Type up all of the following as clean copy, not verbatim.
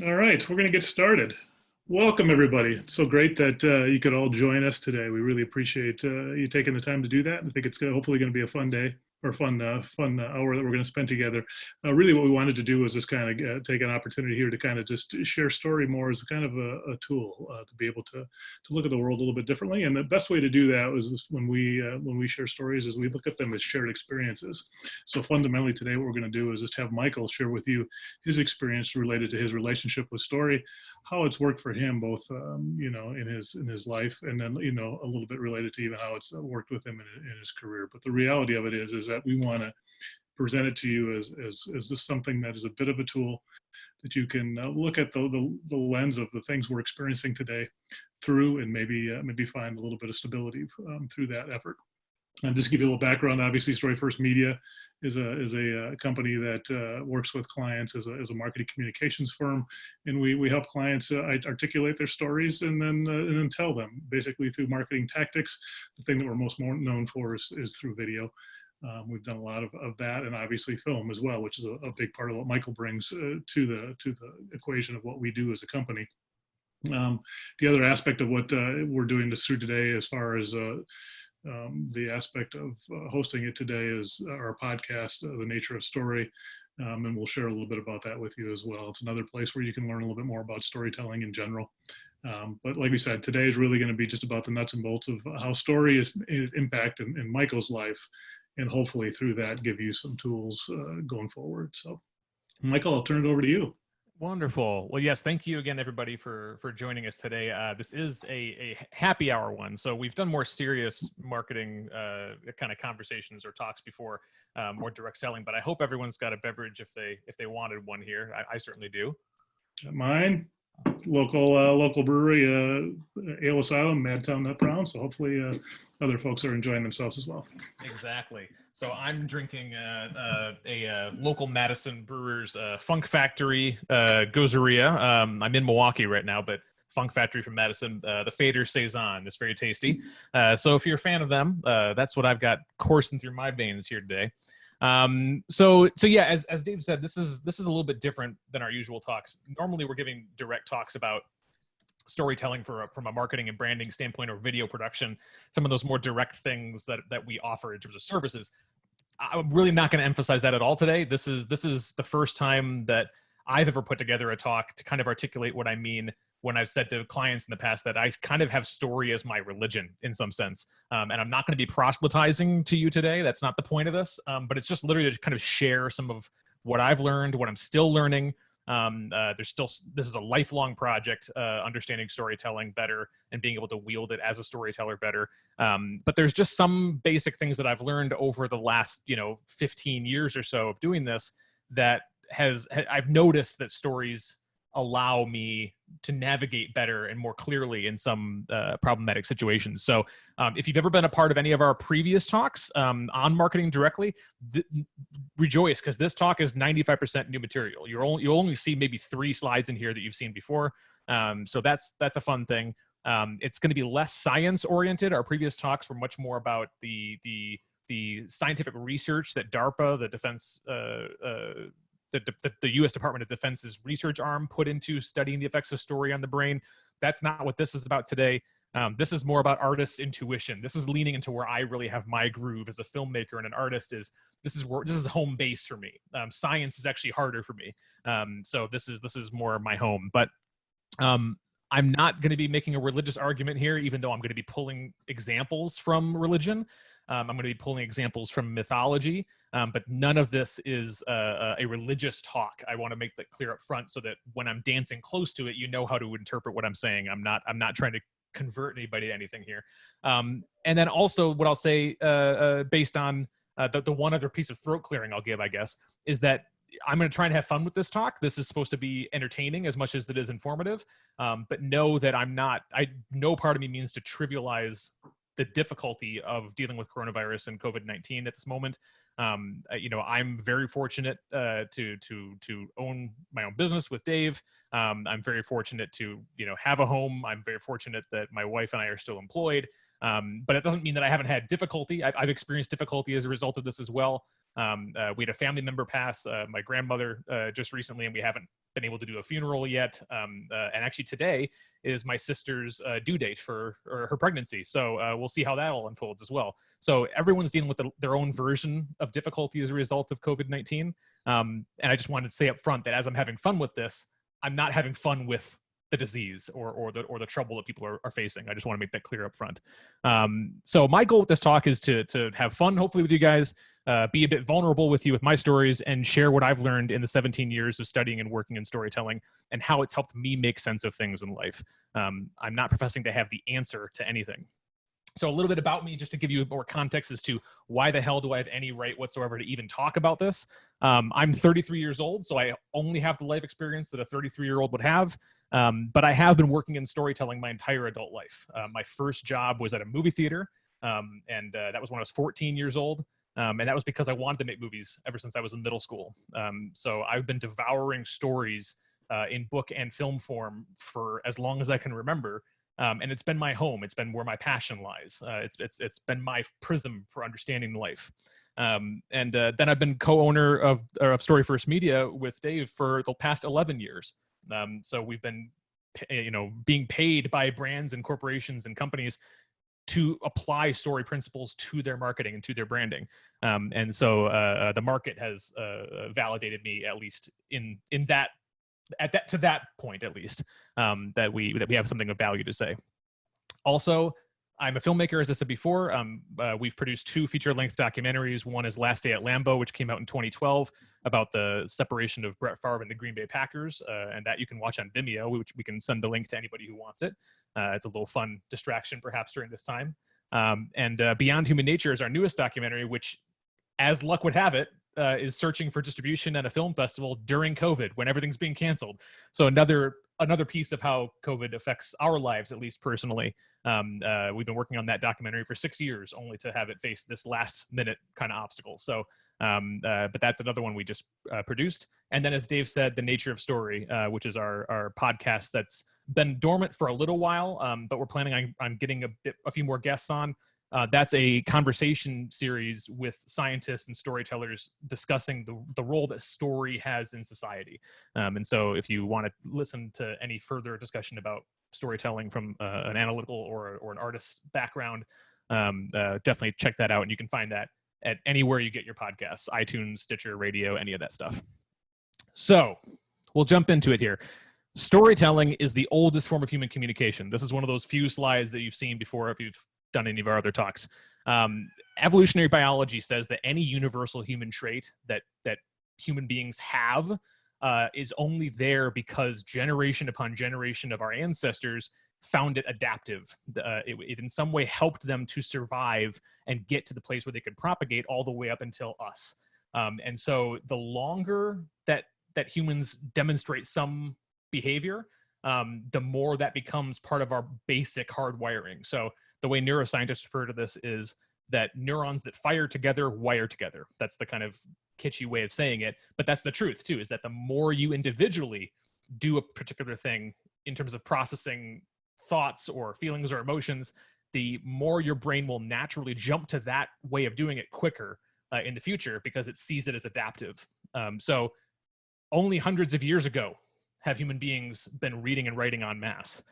All right, we're going to get started. Welcome, everybody. It's so great that you could all join us today. We really appreciate you taking the time to do that. I think it's hopefully going to be a fun day or fun hour that we're going to spend together. Really, what we wanted to do was just kind of take an opportunity here to kind of just share story more as kind of a tool to be able to look at the world a little bit differently. And the best way to do that was when we share stories is we look at them as shared experiences. So fundamentally today, what we're going to do is just have Michael share with you his experience related to his relationship with story, how it's worked for him, both in his life, and then a little bit related to even how it's worked with him in his career. But the reality of it is that we want to present it to you as just something that is a bit of a tool that you can look at the lens of the things we're experiencing today through, and maybe find a little bit of stability through that effort. And just to give you a little background, obviously StoryFirst Media is a company that works with clients as a marketing communications firm, and we help clients articulate their stories and then tell them basically through marketing tactics. The thing that we're most known for is through video. We've done a lot of that, and obviously film as well, which is a big part of what Michael brings to the equation of what we do as a company. The other aspect of what we're doing this through today, as far as the aspect of hosting it today, is our podcast, The Nature of Story, and we'll share a little bit about that with you as well. It's another place where you can learn a little bit more about storytelling in general. But like we said, today is really going to be just about the nuts and bolts of how story is impact in Michael's life, and hopefully through that give you some tools going forward. So, Michael, I'll turn it over to you. Wonderful. Well, yes, thank you again, everybody, for joining us today. This is a happy hour one, so we've done more serious marketing kind of conversations or talks before, more direct selling. But I hope everyone's got a beverage if they wanted one here. I certainly do. Mine, local brewery, Ale Asylum, Madtown Nut Brown. So hopefully other folks are enjoying themselves as well. Exactly. So I'm drinking a local Madison Brewers Funk Factory Gozeria. I'm in Milwaukee right now, but Funk Factory from Madison, the Fader Saison is very tasty. So if you're a fan of them, that's what I've got coursing through my veins here today. So yeah, as Dave said, this is a little bit different than our usual talks. Normally we're giving direct talks about storytelling from a marketing and branding standpoint, or video production, some of those more direct things that we offer in terms of services. I'm really not going to emphasize that at all today. This is the first time that I've ever put together a talk to kind of articulate what I mean when I've said to clients in the past that I kind of have story as my religion in some sense. And I'm not going to be proselytizing to you today. That's not the point of this. But it's just literally to kind of share some of what I've learned, what I'm still learning. This is a lifelong project, understanding storytelling better and being able to wield it as a storyteller better. But there's just some basic things that I've learned over the last, 15 years or so of doing this that I've noticed that stories allow me to navigate better and more clearly in some problematic situations. So if you've ever been a part of any of our previous talks on marketing directly, rejoice, because this talk is 95% new material. You'll only see maybe 3 slides in here that you've seen before. So that's a fun thing. It's going to be less science oriented. Our previous talks were much more about the scientific research that DARPA, the defense the U.S. Department of Defense's research arm, put into studying the effects of story on the brain. That's not what this is about today. This is more about artists' intuition. This is leaning into where I really have my groove as a filmmaker and an artist. This is home base for me. Science is actually harder for me. So this is more my home. But I'm not going to be making a religious argument here, even though I'm going to be pulling examples from religion. I'm going to be pulling examples from mythology, but none of this is a religious talk. I want to make that clear up front so that when I'm dancing close to it, you know how to interpret what I'm saying. I'm not trying to convert anybody to anything here. And then also what I'll say, based on the one other piece of throat clearing I'll give, I guess, is that I'm going to try and have fun with this talk. This is supposed to be entertaining as much as it is informative, but know that no part of me means to trivialize the difficulty of dealing with coronavirus and COVID-19 at this moment. I'm very fortunate to own my own business with Dave. I'm very fortunate to have a home. I'm very fortunate that my wife and I are still employed. But it doesn't mean that I haven't had difficulty. I've experienced difficulty as a result of this as well. We had a family member pass, my grandmother, just recently, and we haven't been able to do a funeral yet. And actually today is my sister's due date for her pregnancy. So we'll see how that all unfolds as well. So everyone's dealing with their own version of difficulty as a result of COVID-19. And I just wanted to say up front that as I'm having fun with this, I'm not having fun with the disease or the trouble that people are facing. I just want to make that clear up front. So my goal with this talk is to have fun, hopefully, with you guys, be a bit vulnerable with you with my stories, and share what I've learned in the 17 years of studying and working in storytelling and how it's helped me make sense of things in life. I'm not professing to have the answer to anything. So a little bit about me, just to give you more context as to why the hell do I have any right whatsoever to even talk about this. I'm 33 years old, so I only have the life experience that a 33-year-old would have. But I have been working in storytelling my entire adult life. My first job was at a movie theater, and that was when I was 14 years old. And that was because I wanted to make movies ever since I was in middle school. So I've been devouring stories in book and film form for as long as I can remember. And it's been my home. It's been where my passion lies. It's been my prism for understanding life. And then I've been co-owner of StoryFirst Media with Dave for the past 11 years. So we've been, being paid by brands and corporations and companies to apply story principles to their marketing and to their branding. And so the market has validated me, at least to that point, at least, that we have something of value to say. Also, I'm a filmmaker, as I said before. We've produced 2 feature-length documentaries. One is Last Day at Lambeau, which came out in 2012, about the separation of Brett Favre and the Green Bay Packers, and that you can watch on Vimeo, which we can send the link to anybody who wants it. It's a little fun distraction, perhaps, during this time. And Beyond Human Nature is our newest documentary, which, as luck would have it, is searching for distribution at a film festival during COVID, when everything's being canceled. So another piece of how COVID affects our lives, at least personally. We've been working on that documentary for 6 years, only to have it face this last minute kind of obstacle. So, but that's another one we just produced. And then, as Dave said, The Nature of Story, which is our podcast that's been dormant for a little while, but we're planning on getting a few more guests on. That's a conversation series with scientists and storytellers discussing the role that story has in society. And so if you want to listen to any further discussion about storytelling from an analytical or an artist's background, definitely check that out. And you can find that at anywhere you get your podcasts, iTunes, Stitcher, Radio, any of that stuff. So we'll jump into it here. Storytelling is the oldest form of human communication. This is one of those few slides that you've seen before if you've done any of our other talks. Evolutionary biology says that any universal human trait that human beings have is only there because generation upon generation of our ancestors found it adaptive. It in some way helped them to survive and get to the place where they could propagate all the way up until us. And so the longer that humans demonstrate some behavior, the more that becomes part of our basic hardwiring. So the way neuroscientists refer to this is that neurons that fire together wire together. That's the kind of kitschy way of saying it, but that's the truth too, is that the more you individually do a particular thing in terms of processing thoughts or feelings or emotions, the more your brain will naturally jump to that way of doing it quicker in the future because it sees it as adaptive. So only hundreds of years ago have human beings been reading and writing en masse.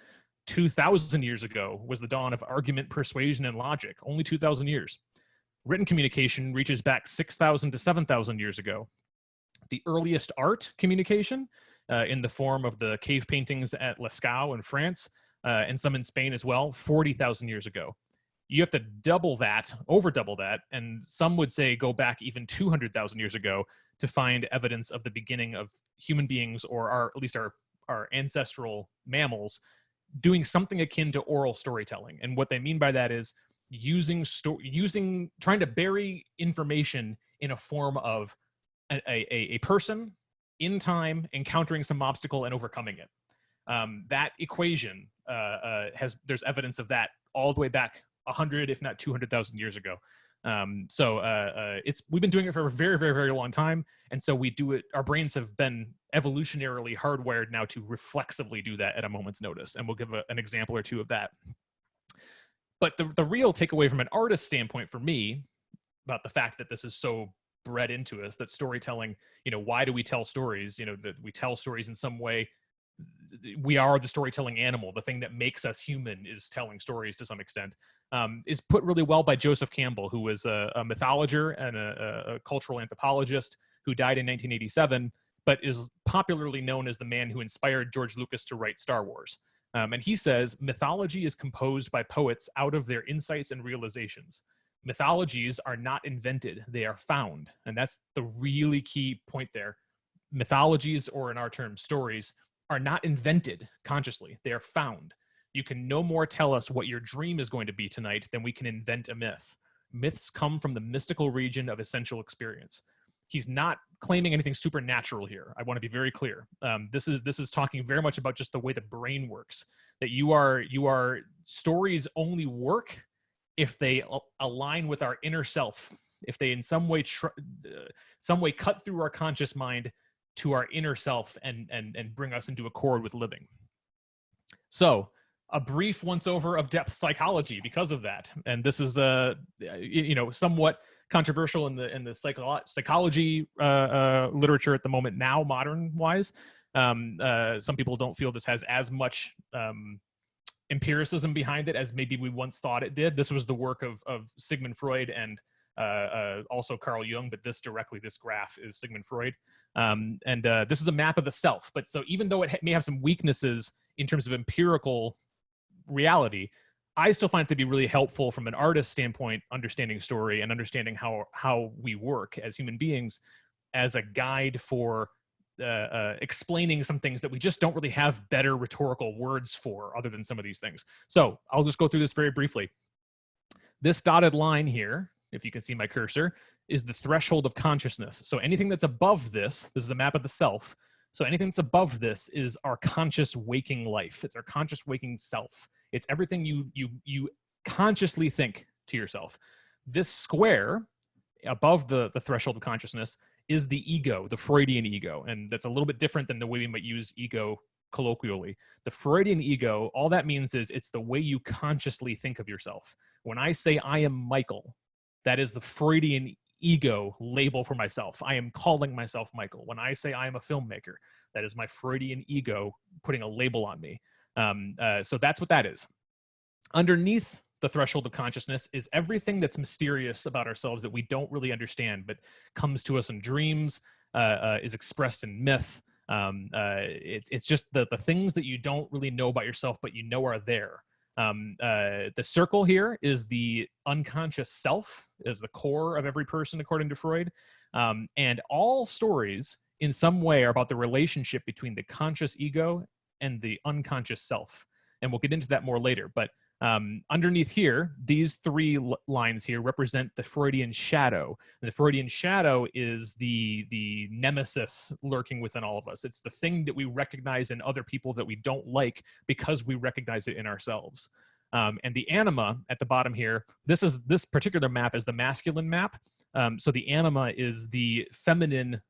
2,000 years ago was the dawn of argument, persuasion, and logic. Only 2,000 years. Written communication reaches back 6,000 to 7,000 years ago. The earliest art communication, in the form of the cave paintings at Lascaux in France, and some in Spain as well, 40,000 years ago. You have to double that, over double that, and some would say go back even 200,000 years ago to find evidence of the beginning of human beings, or at least our ancestral mammals, doing something akin to oral storytelling. And what they mean by that is trying to bury information in a form of a person in time encountering some obstacle and overcoming it. That equation there's evidence of that all the way back 100, if not 200,000 years ago. We've been doing it for a very, very, very long time. And so we do it, our brains have been evolutionarily hardwired now to reflexively do that at a moment's notice. And we'll give an example or two of that. But the real takeaway from an artist standpoint for me about the fact that this is so bred into us, that storytelling, why do we tell stories? That we tell stories in some way. We are the storytelling animal. The thing that makes us human is telling stories to some extent, is put really well by Joseph Campbell, who was a mythologer and a cultural anthropologist who died in 1987, but is popularly known as the man who inspired George Lucas to write Star Wars. And he says, mythology is composed by poets out of their insights and realizations. Mythologies are not invented, they are found. And that's the really key point there. Mythologies, or in our terms, stories, are not invented consciously, they are found. You can no more tell us what your dream is going to be tonight than we can invent a myth. Myths come from the mystical region of essential experience. He's not claiming anything supernatural here. I want to be very clear. This is talking very much about just the way the brain works. That you are stories only work if they align with our inner self. If they in some way cut through our conscious mind to our inner self and bring us into accord with living. So, a brief once over of depth psychology because of that, and this is somewhat controversial in the psychology literature at the moment now, modern wise. Some people don't feel this has as much empiricism behind it as maybe we once thought it did. This was the work of Sigmund Freud and also Carl Jung, but this graph is Sigmund Freud. This is a map of the self. But so even though it may have some weaknesses in terms of empirical reality, I still find it to be really helpful from an artist standpoint, understanding story and understanding how we work as human beings as a guide for explaining some things that we just don't really have better rhetorical words for other than some of these things. So I'll just go through this very briefly. This dotted line here, if you can see my cursor, is the threshold of consciousness. So anything that's above this is a map of the self. So anything that's above this is our conscious waking life. It's our conscious waking self. It's everything you consciously think to yourself. This square above the threshold of consciousness is the ego, the Freudian ego. And that's a little bit different than the way we might use ego colloquially. The Freudian ego, all that means is it's the way you consciously think of yourself. When I say I am Michael, that is the Freudian ego label for myself. I am calling myself Michael. When I say I am a filmmaker, that is my Freudian ego putting a label on me. So that's what that is. Underneath the threshold of consciousness is everything that's mysterious about ourselves that we don't really understand, but comes to us in dreams, is expressed in myth. It's just the things that you don't really know about yourself, but you know are there. The circle here is the unconscious self, is the core of every person, according to Freud. And all stories in some way are about the relationship between the conscious ego and the unconscious self. And we'll get into that more later. But underneath here, these three lines here represent the Freudian shadow. And the Freudian shadow is the nemesis lurking within all of us. It's the thing that we recognize in other people that we don't like because we recognize it in ourselves. And the anima at the bottom here, this particular map is the masculine map. So the anima is the feminine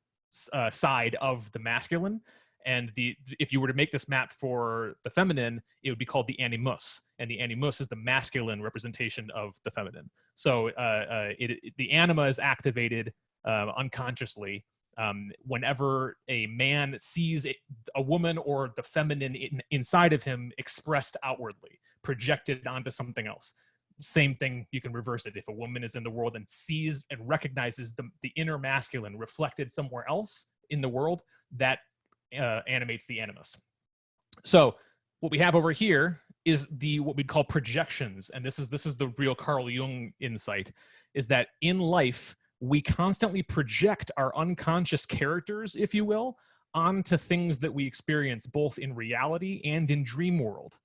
side of the masculine. And if you were to make this map for the feminine, it would be called the animus. And the animus is the masculine representation of the feminine. So the anima is activated unconsciously whenever a man sees a woman or the feminine inside of him expressed outwardly, projected onto something else. Same thing, you can reverse it. If a woman is in the world and sees and recognizes the inner masculine reflected somewhere else in the world, that animates the animus. So what we have over here is what we'd call projections, and this is the real Carl Jung insight, is that in life we constantly project our unconscious characters, if you will, onto things that we experience both in reality and in dream world.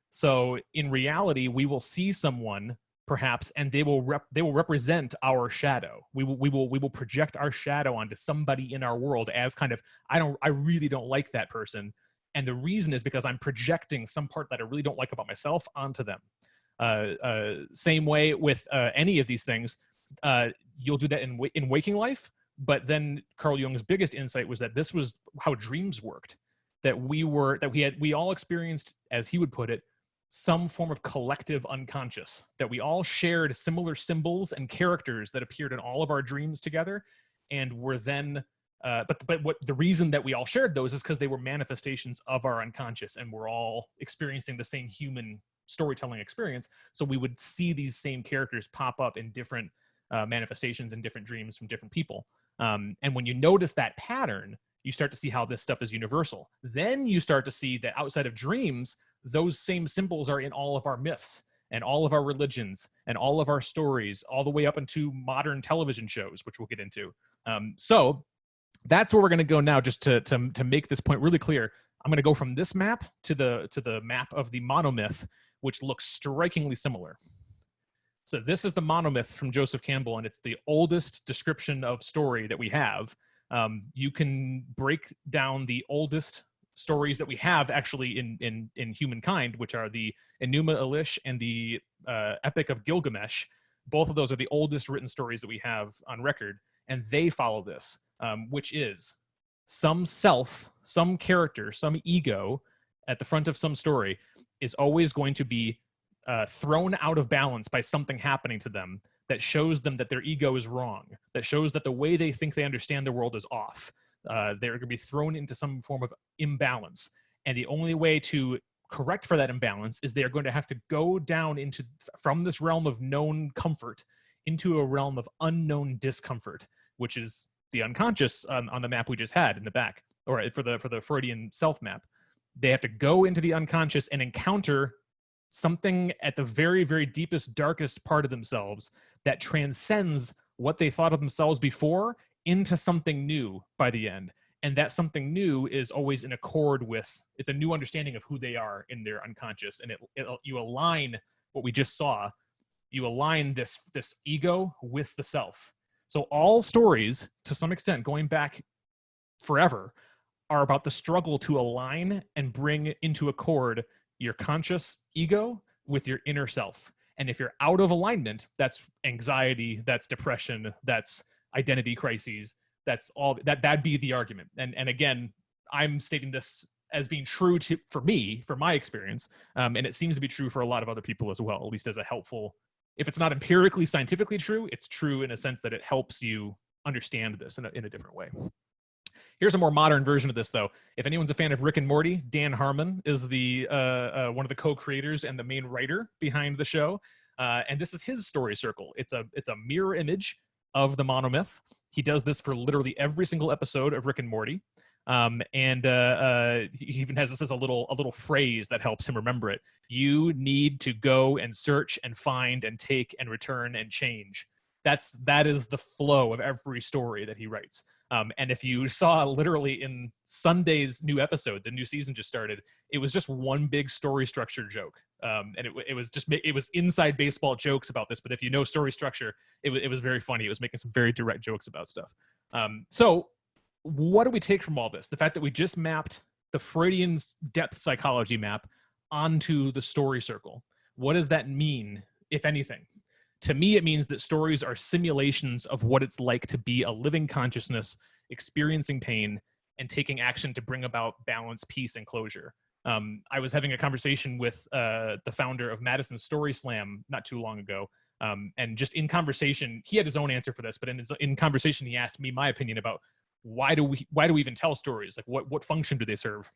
So in reality, we will see someone perhaps, and they will represent our shadow. We will project our shadow onto somebody in our world as kind of, I really don't like that person. And the reason is because I'm projecting some part that I really don't like about myself onto them. Same way with any of these things. You'll do that in waking life, but then Carl Jung's biggest insight was that this was how dreams worked. That we all experienced, as he would put it, some form of collective unconscious, that we all shared similar symbols and characters that appeared in all of our dreams together. and were then but what the reason that we all shared those is because they were manifestations of our unconscious, and we're all experiencing the same human storytelling experience. So we would see these same characters pop up in different manifestations and different dreams from different people. And when you notice that pattern, you start to see how this stuff is universal. Then you start to see that outside of dreams, those same symbols are in all of our myths and all of our religions and all of our stories, all the way up into modern television shows, which we'll get into. So that's where we're going to go now, just to make this point really clear. I'm going to go from this map to the map of the monomyth, which looks strikingly similar. So this is the monomyth from Joseph Campbell, and it's the oldest description of story that we have. You can break down the oldest stories that we have actually in humankind, which are the Enuma Elish and the Epic of Gilgamesh. Both of those are the oldest written stories that we have on record, and they follow this, which is some self, some character, some ego at the front of some story is always going to be thrown out of balance by something happening to them that shows them that their ego is wrong, that shows that the way they think they understand the world is off. They're going to be thrown into some form of imbalance. And the only way to correct for that imbalance is they're going to have to go down from this realm of known comfort into a realm of unknown discomfort, which is the unconscious on the map we just had in the back, or for the Freudian self map. They have to go into the unconscious and encounter something at the very, very deepest, darkest part of themselves that transcends what they thought of themselves before into something new by the end. And that something new is always in accord with, it's a new understanding of who they are in their unconscious. And you align what we just saw, you align this ego with the self. So all stories, to some extent, going back forever, are about the struggle to align and bring into accord your conscious ego with your inner self. And if you're out of alignment, that's anxiety, that's depression, that's identity crises, that's all that'd be the argument. And again, I'm stating this as being true for me, for my experience, and it seems to be true for a lot of other people as well, at least as a helpful, if it's not empirically scientifically true, it's true in a sense that it helps you understand this in a different way. Here's a more modern version of this, though. If anyone's a fan of Rick and Morty, Dan Harmon is the one of the co-creators and the main writer behind the show. And this is his story circle. It's a mirror image of the monomyth. He does this for literally every single episode of Rick and Morty. He even has this as a little phrase that helps him remember it. You need to go and search and find and take and return and change. That is the flow of every story that he writes. And if you saw literally in Sunday's new episode, the new season just started, it was just one big story structure joke. And it was inside baseball jokes about this. But if you know story structure, it was very funny. It was making some very direct jokes about stuff. So what do we take from all this? The fact that we just mapped the Freudian depth psychology map onto the story circle. What does that mean, if anything? To me, it means that stories are simulations of what it's like to be a living consciousness, experiencing pain, and taking action to bring about balance, peace, and closure. I was having a conversation with the founder of Madison Story Slam not too long ago. And just in conversation, he had his own answer for this, but in conversation, he asked me my opinion about why do we even tell stories? Like what function do they serve?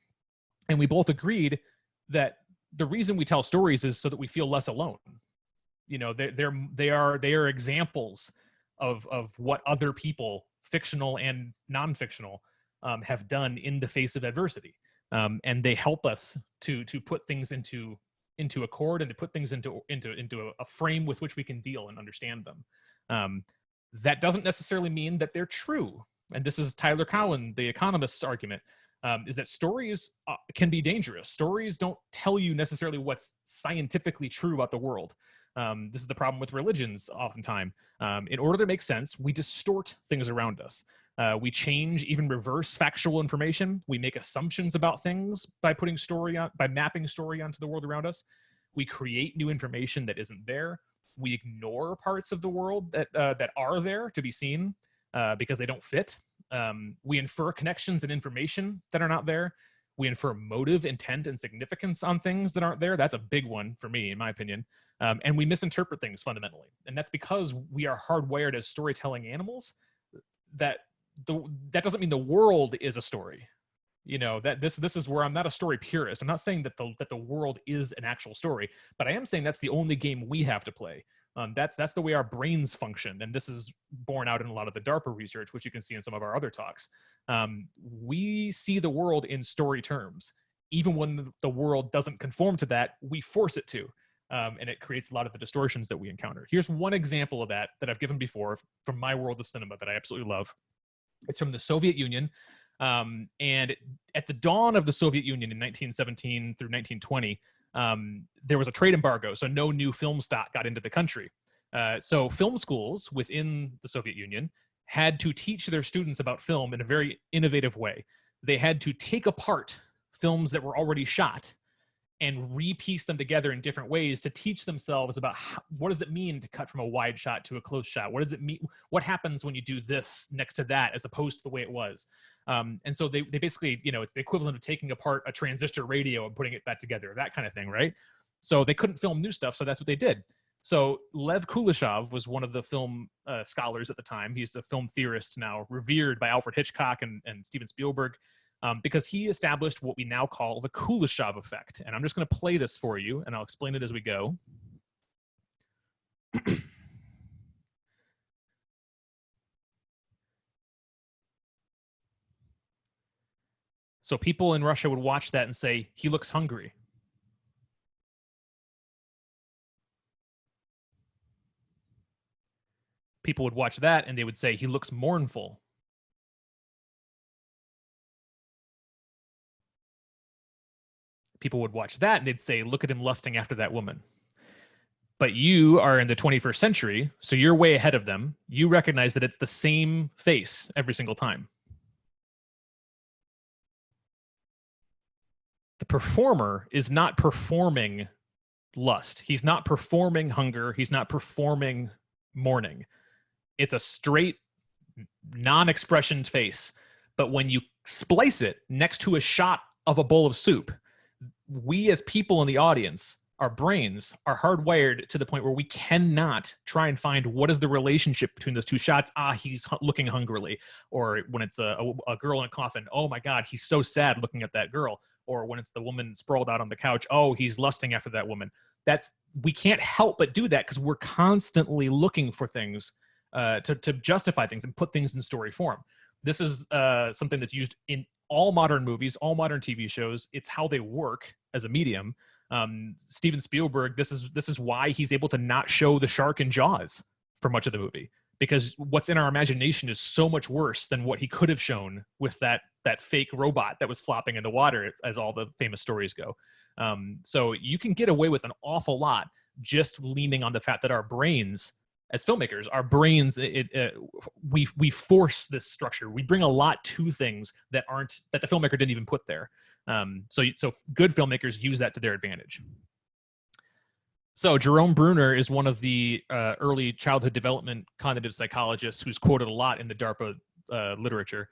And we both agreed that the reason we tell stories is so that we feel less alone. You know, they are examples of what other people, fictional and non-fictional, have done in the face of adversity, and they help us to put things into accord and to put things into a frame with which we can deal and understand them. That doesn't necessarily mean that they're true, and this is Tyler Cowen, the economist's argument. Is that stories can be dangerous. Stories don't tell you necessarily what's scientifically true about the world. This is the problem with religions oftentimes. In order to make sense, we distort things around us. We change, even reverse factual information. We make assumptions about things by mapping story onto the world around us. We create new information that isn't there. We ignore parts of the world that are there to be seen because they don't fit. We infer connections and information that are not there. We infer motive, intent, and significance on things that aren't there. That's a big one for me, in my opinion. And we misinterpret things fundamentally. And that's because we are hardwired as storytelling animals. that that doesn't mean the world is a story. You know, that this is where I'm not a story purist. I'm not saying that the world is an actual story, but I am saying that's the only game we have to play. That's the way our brains function, and this is borne out in a lot of the DARPA research, which you can see in some of our other talks. We see the world in story terms. Even when the world doesn't conform to that, we force it to, and it creates a lot of the distortions that we encounter. Here's one example of that I've given before from my world of cinema that I absolutely love. It's from the Soviet Union. And at the dawn of the Soviet Union in 1917 through 1920, there was a trade embargo, so no new film stock got into the country. So film schools within the Soviet Union had to teach their students about film in a very innovative way. They had to take apart films that were already shot and repiece them together in different ways to teach themselves about what does it mean to cut from a wide shot to a close shot? What does it mean? What happens when you do this next to that as opposed to the way it was? And so they basically, you know, it's the equivalent of taking apart a transistor radio and putting it back together, that kind of thing, right? So they couldn't film new stuff, so that's what they did. So Lev Kuleshov was one of the film scholars at the time. He's a film theorist now, revered by Alfred Hitchcock and Steven Spielberg, because he established what we now call the Kuleshov effect. And I'm just going to play this for you, and I'll explain it as we go. So people in Russia would watch that and say, he looks hungry. People would watch that and they would say, he looks mournful. People would watch that and they'd say, look at him lusting after that woman. But you are in the 21st century, so you're way ahead of them. You recognize that it's the same face every single time. The performer is not performing lust. He's not performing hunger. He's not performing mourning. It's a straight, non-expressioned face. But when you splice it next to a shot of a bowl of soup, we as people in the audience, our brains are hardwired to the point where we cannot try and find what is the relationship between those two shots. He's looking hungrily. Or when it's a girl in a coffin, oh my God, he's so sad looking at that girl. Or when it's the woman sprawled out on the couch, oh, he's lusting after that woman. We can't help but do that because we're constantly looking for things to justify things and put things in story form. This is something that's used in all modern movies, all modern TV shows. It's how they work as a medium. Steven Spielberg, this is why he's able to not show the shark in Jaws for much of the movie, because what's in our imagination is so much worse than what he could have shown with that fake robot that was flopping in the water, as all the famous stories go. So you can get away with an awful lot just leaning on the fact that our brains, as filmmakers, our brains, we force this structure. We bring a lot to things that the filmmaker didn't even put there. So good filmmakers use that to their advantage. So Jerome Bruner is one of the early childhood development cognitive psychologists who's quoted a lot in the DARPA literature.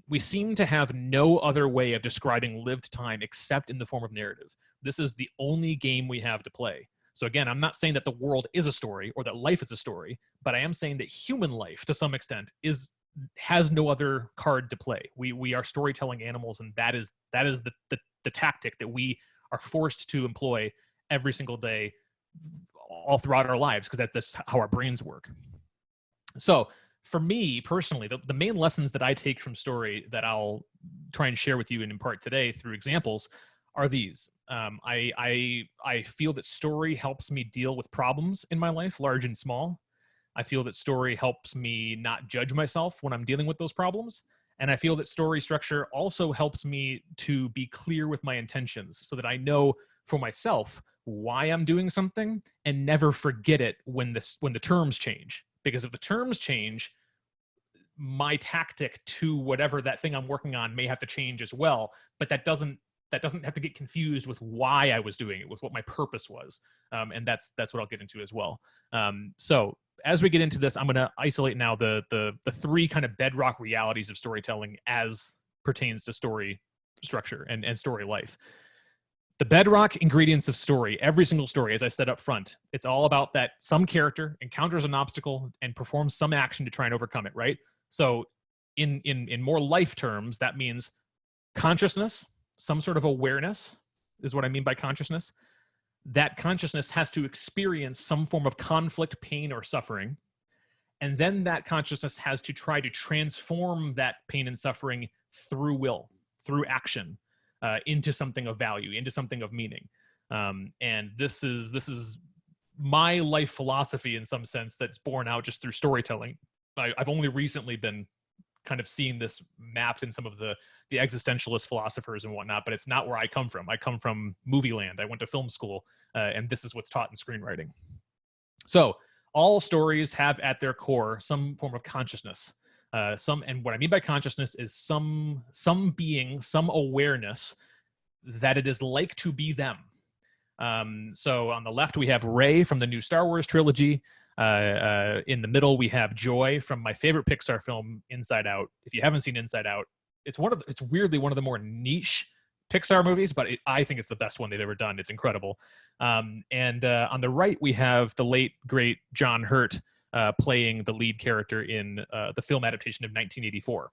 We seem to have no other way of describing lived time except in the form of narrative. This is the only game we have to play. So again, I'm not saying that the world is a story or that life is a story, but I am saying that human life, to some extent, has no other card to play. We are storytelling animals, and that is the tactic that we are forced to employ every single day, all throughout our lives, because that's how our brains work. So for me personally, the main lessons that I take from story that I'll try and share with you and impart today through examples are these. I feel that story helps me deal with problems in my life, large and small. I feel that story helps me not judge myself when I'm dealing with those problems. And I feel that story structure also helps me to be clear with my intentions so that I know for myself why I'm doing something and never forget it when the terms change. Because if the terms change, my tactic to whatever that thing I'm working on may have to change as well. But that doesn't have to get confused with why I was doing it, with what my purpose was. And that's what I'll get into as well. So as we get into this, I'm going to isolate now the three kind of bedrock realities of storytelling as pertains to story structure and story life. The bedrock ingredients of story, every single story, as I said up front, it's all about that some character encounters an obstacle and performs some action to try and overcome it, right? So in more life terms, that means consciousness, some sort of awareness is what I mean by consciousness. That consciousness has to experience some form of conflict, pain, or suffering. And then that consciousness has to try to transform that pain and suffering through will, through action, into something of value, into something of meaning. And this is my life philosophy in some sense that's born out just through storytelling. I've only recently been kind of seeing this mapped in some of the existentialist philosophers and whatnot, but it's not where I come from. I come from movie land. I went to film school, and this is what's taught in screenwriting. So all stories have at their core some form of consciousness. And what I mean by consciousness is some being, some awareness that it is like to be them. So on the left, we have Rey from the new Star Wars trilogy. In the middle, we have Joy from my favorite Pixar film, Inside Out. If you haven't seen Inside Out, it's weirdly one of the more niche Pixar movies, but I think it's the best one they've ever done. It's incredible. And on the right, we have the late, great John Hurt playing the lead character in the film adaptation of 1984.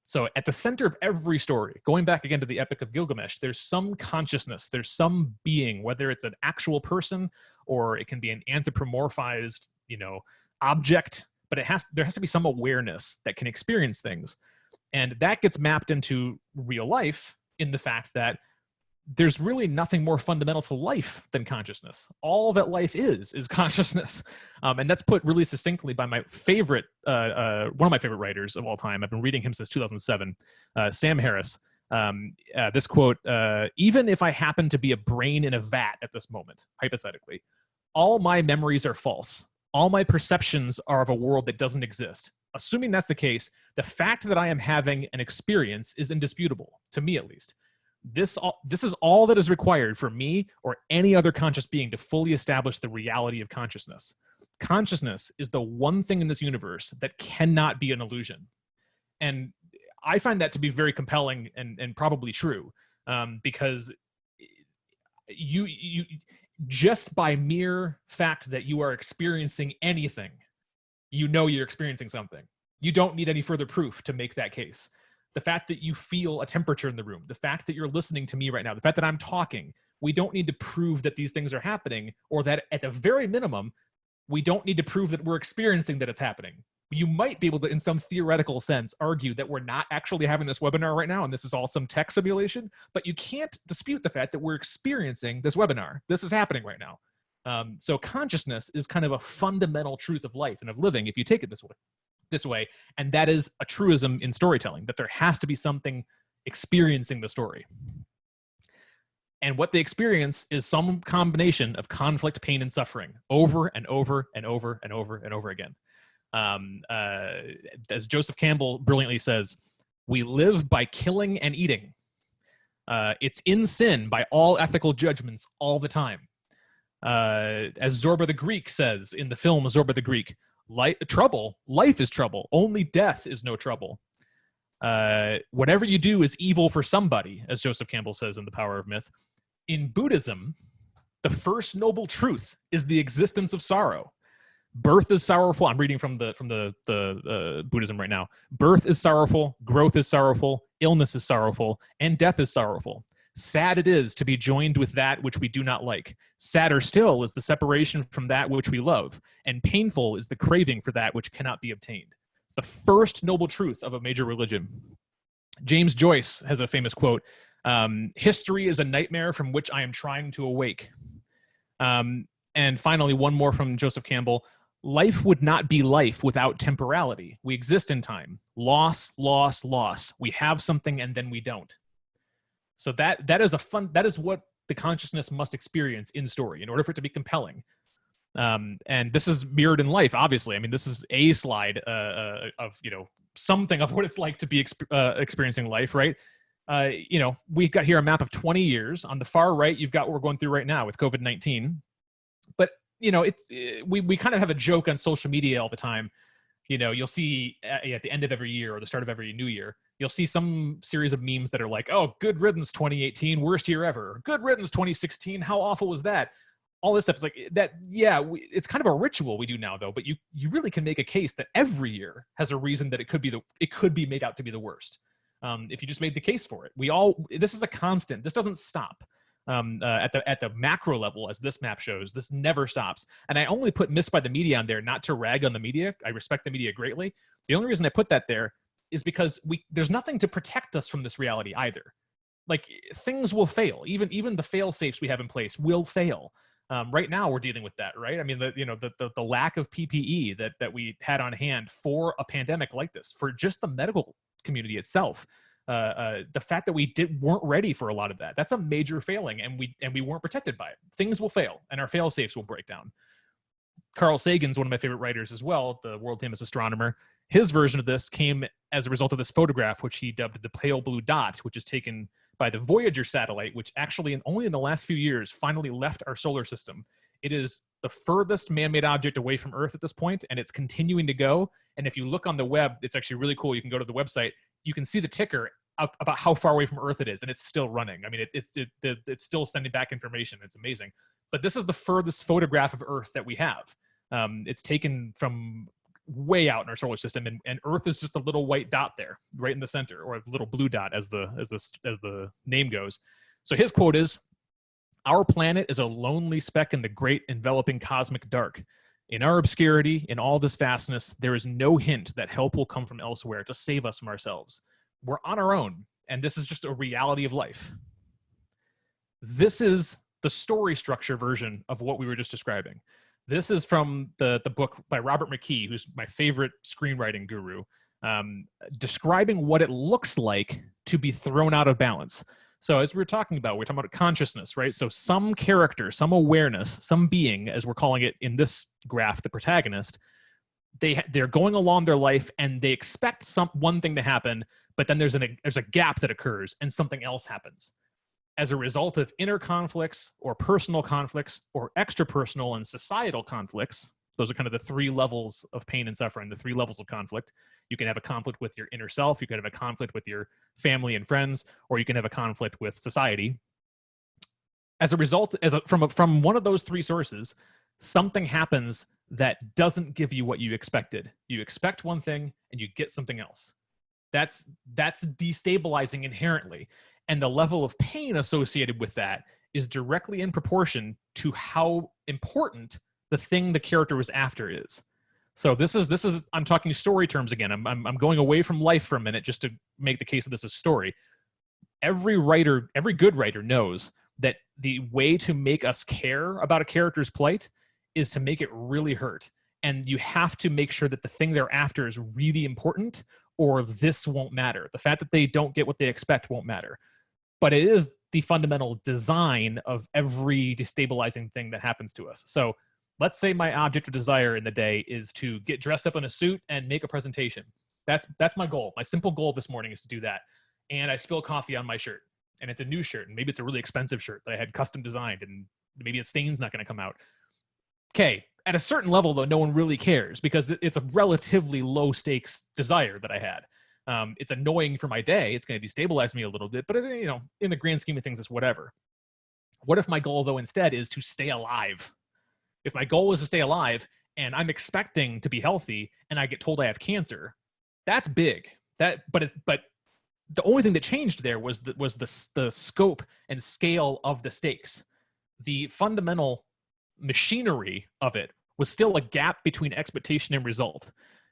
So at the center of every story, going back again to the Epic of Gilgamesh, there's some consciousness, there's some being, whether it's an actual person or it can be an anthropomorphized, object, but there has to be some awareness that can experience things. And that gets mapped into real life in the fact that there's really nothing more fundamental to life than consciousness. All that life is consciousness. And that's put really succinctly by my favorite, one of my favorite writers of all time. I've been reading him since 2007, Sam Harris. This quote, even if I happen to be a brain in a vat at this moment, hypothetically, all my memories are false. All my perceptions are of a world that doesn't exist. Assuming that's the case, the fact that I am having an experience is indisputable, to me at least. This is all that is required for me or any other conscious being to fully establish the reality of consciousness. Consciousness is the one thing in this universe that cannot be an illusion. And I find that to be very compelling and probably true, because you just by mere fact that you are experiencing anything, you're experiencing something. You don't need any further proof to make that case. The fact that you feel a temperature in the room, the fact that you're listening to me right now, the fact that I'm talking, we don't need to prove that these things are happening, or that at the very minimum, we don't need to prove that we're experiencing that it's happening. You might be able to, in some theoretical sense, argue that we're not actually having this webinar right now and this is all some tech simulation, but you can't dispute the fact that we're experiencing this webinar. This is happening right now. So consciousness is kind of a fundamental truth of life and of living if you take it this way, and that is a truism in storytelling, that there has to be something experiencing the story. And what they experience is some combination of conflict, pain, and suffering over and over and over and over and over again. As Joseph Campbell brilliantly says, we live by killing and eating. It's in sin by all ethical judgments all the time. As Zorba the Greek says in the film Zorba the Greek, life is trouble. Only death is no trouble. Whatever you do is evil for somebody, as Joseph Campbell says in The Power of Myth. In Buddhism, the first noble truth is the existence of sorrow. Birth is sorrowful. I'm reading from the Buddhism right now. Birth is sorrowful, growth is sorrowful, illness is sorrowful, and death is sorrowful. Sad it is to be joined with that which we do not like. Sadder still is the separation from that which we love, and painful is the craving for that which cannot be obtained. It's the first noble truth of a major religion. James Joyce has a famous quote, history is a nightmare from which I am trying to awake. And finally, one more from Joseph Campbell. Life would not be life without temporality. We exist in time. Loss, loss, loss. We have something and then we don't. So that is what the consciousness must experience in story in order for it to be compelling. And this is mirrored in life, obviously. I mean, this is a slide of something of what it's like to be experiencing life, right? We've got here a map of 20 years. On the far right, you've got what we're going through right now with COVID-19. But we kind of have a joke on social media all the time. You'll see at the end of every year or the start of every new year, you'll see some series of memes that are like, oh, good riddance 2018, worst year ever. Good riddance 2016, how awful was that? all this stuff is like that. Yeah, it's kind of a ritual we do now, though. But you really can make a case that every year has a reason that it could be made out to be the worst. If you just made the case for it, this is a constant. This doesn't stop. At the macro level, as this map shows, this never stops. And I only put missed by the media on there, not to rag on the media. I respect the media greatly. The only reason I put that there is because there's nothing to protect us from this reality either. Like, things will fail. Even the fail safes we have in place will fail. Right now we're dealing with that, right? I mean, the lack of PPE that we had on hand for a pandemic like this, for just the medical community itself. The fact that we weren't ready for a lot of that, that's a major failing, and we weren't protected by it. Things will fail, and our fail safes will break down. Carl Sagan's one of my favorite writers as well, the world famous astronomer. His version of this came as a result of this photograph, which he dubbed the pale blue dot, which is taken by the Voyager satellite, which actually only in the last few years finally left our solar system. It is the furthest man-made object away from Earth at this point, and it's continuing to go. And if you look on the web, it's actually really cool. You can go to the website. You can see the ticker about how far away from Earth it is, and it's still running. I mean, it's still sending back information. It's amazing. But this is the furthest photograph of Earth that we have. It's taken from way out in our solar system, and Earth is just a little white dot there, right in the center, or a little blue dot, as the name goes. So his quote is, "Our planet is a lonely speck in the great enveloping cosmic dark. In our obscurity, in all this vastness, there is no hint that help will come from elsewhere to save us from ourselves. We're on our own, and this is just a reality of life." This is the story structure version of what we were just describing. This is from the book by Robert McKee, who's my favorite screenwriting guru, describing what it looks like to be thrown out of balance. So as we're talking about consciousness, right? So some character, some awareness, some being, as we're calling it in this graph, the protagonist, they're going along their life and they expect one thing to happen, but then there's a gap that occurs and something else happens. As a result of inner conflicts or personal conflicts or extrapersonal and societal conflicts, those are kind of the three levels of pain and suffering, the three levels of conflict. You can have a conflict with your inner self, you can have a conflict with your family and friends, or you can have a conflict with society. As a result, from one of those three sources, something happens that doesn't give you what you expected. You expect one thing and you get something else. That's destabilizing inherently. And the level of pain associated with that is directly in proportion to how important the thing the character was after is. So this is I'm talking story terms again. I'm going away from life for a minute just to make the case that this is story. Every good writer knows that the way to make us care about a character's plight is to make it really hurt. And you have to make sure that the thing they're after is really important, or this won't matter. The fact that they don't get what they expect won't matter. But it is the fundamental design of every destabilizing thing that happens to us. So let's say my object of desire in the day is to get dressed up in a suit and make a presentation. That's my goal. My simple goal this morning is to do that. And I spill coffee on my shirt, and it's a new shirt, and maybe it's a really expensive shirt that I had custom designed, and maybe a stain's not going to come out. Okay, at a certain level, though, no one really cares because it's a relatively low stakes desire that I had. It's annoying for my day. It's going to destabilize me a little bit, but in the grand scheme of things, it's whatever. What if my goal, though, instead is to stay alive? If my goal is to stay alive and I'm expecting to be healthy and I get told I have cancer, that's big. But the only thing that changed there was the scope and scale of the stakes. The fundamental machinery of it was still a gap between expectation and result.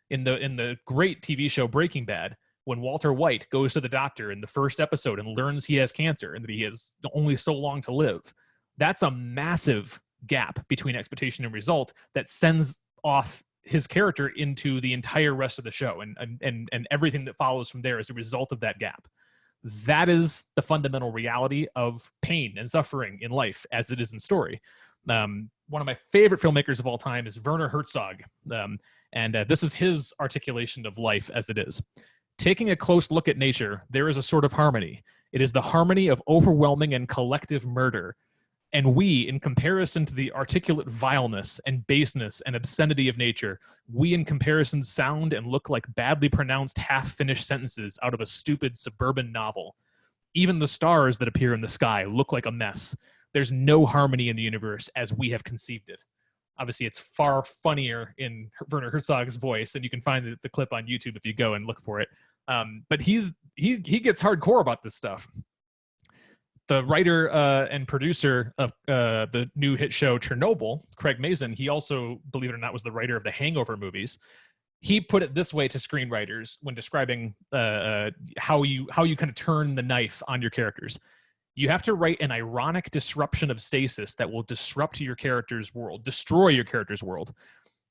In the great TV show Breaking Bad, when Walter White goes to the doctor in the first episode and learns he has cancer and that he has only so long to live, that's a massive gap between expectation and result that sends off his character into the entire rest of the show, and everything that follows from there as a result of that gap. That is the fundamental reality of pain and suffering in life as it is in story. One of my favorite filmmakers of all time is Werner Herzog. And this is his articulation of life as it is. Taking a close look at nature, there is a sort of harmony. It is the harmony of overwhelming and collective murder. And we, in comparison to the articulate vileness and baseness and obscenity of nature, we in comparison sound and look like badly pronounced half-finished sentences out of a stupid suburban novel. Even the stars that appear in the sky look like a mess. there's no harmony in the universe as we have conceived it. Obviously, it's far funnier in Werner Herzog's voice, and you can find the clip on YouTube if you go and look for it. But he gets hardcore about this stuff. The writer and producer of the new hit show Chernobyl, Craig Mazin, he also, believe it or not, was the writer of the Hangover movies. He put it this way to screenwriters when describing how you kind of turn the knife on your characters. You have to write an ironic disruption of stasis that will disrupt your character's world, destroy your character's world.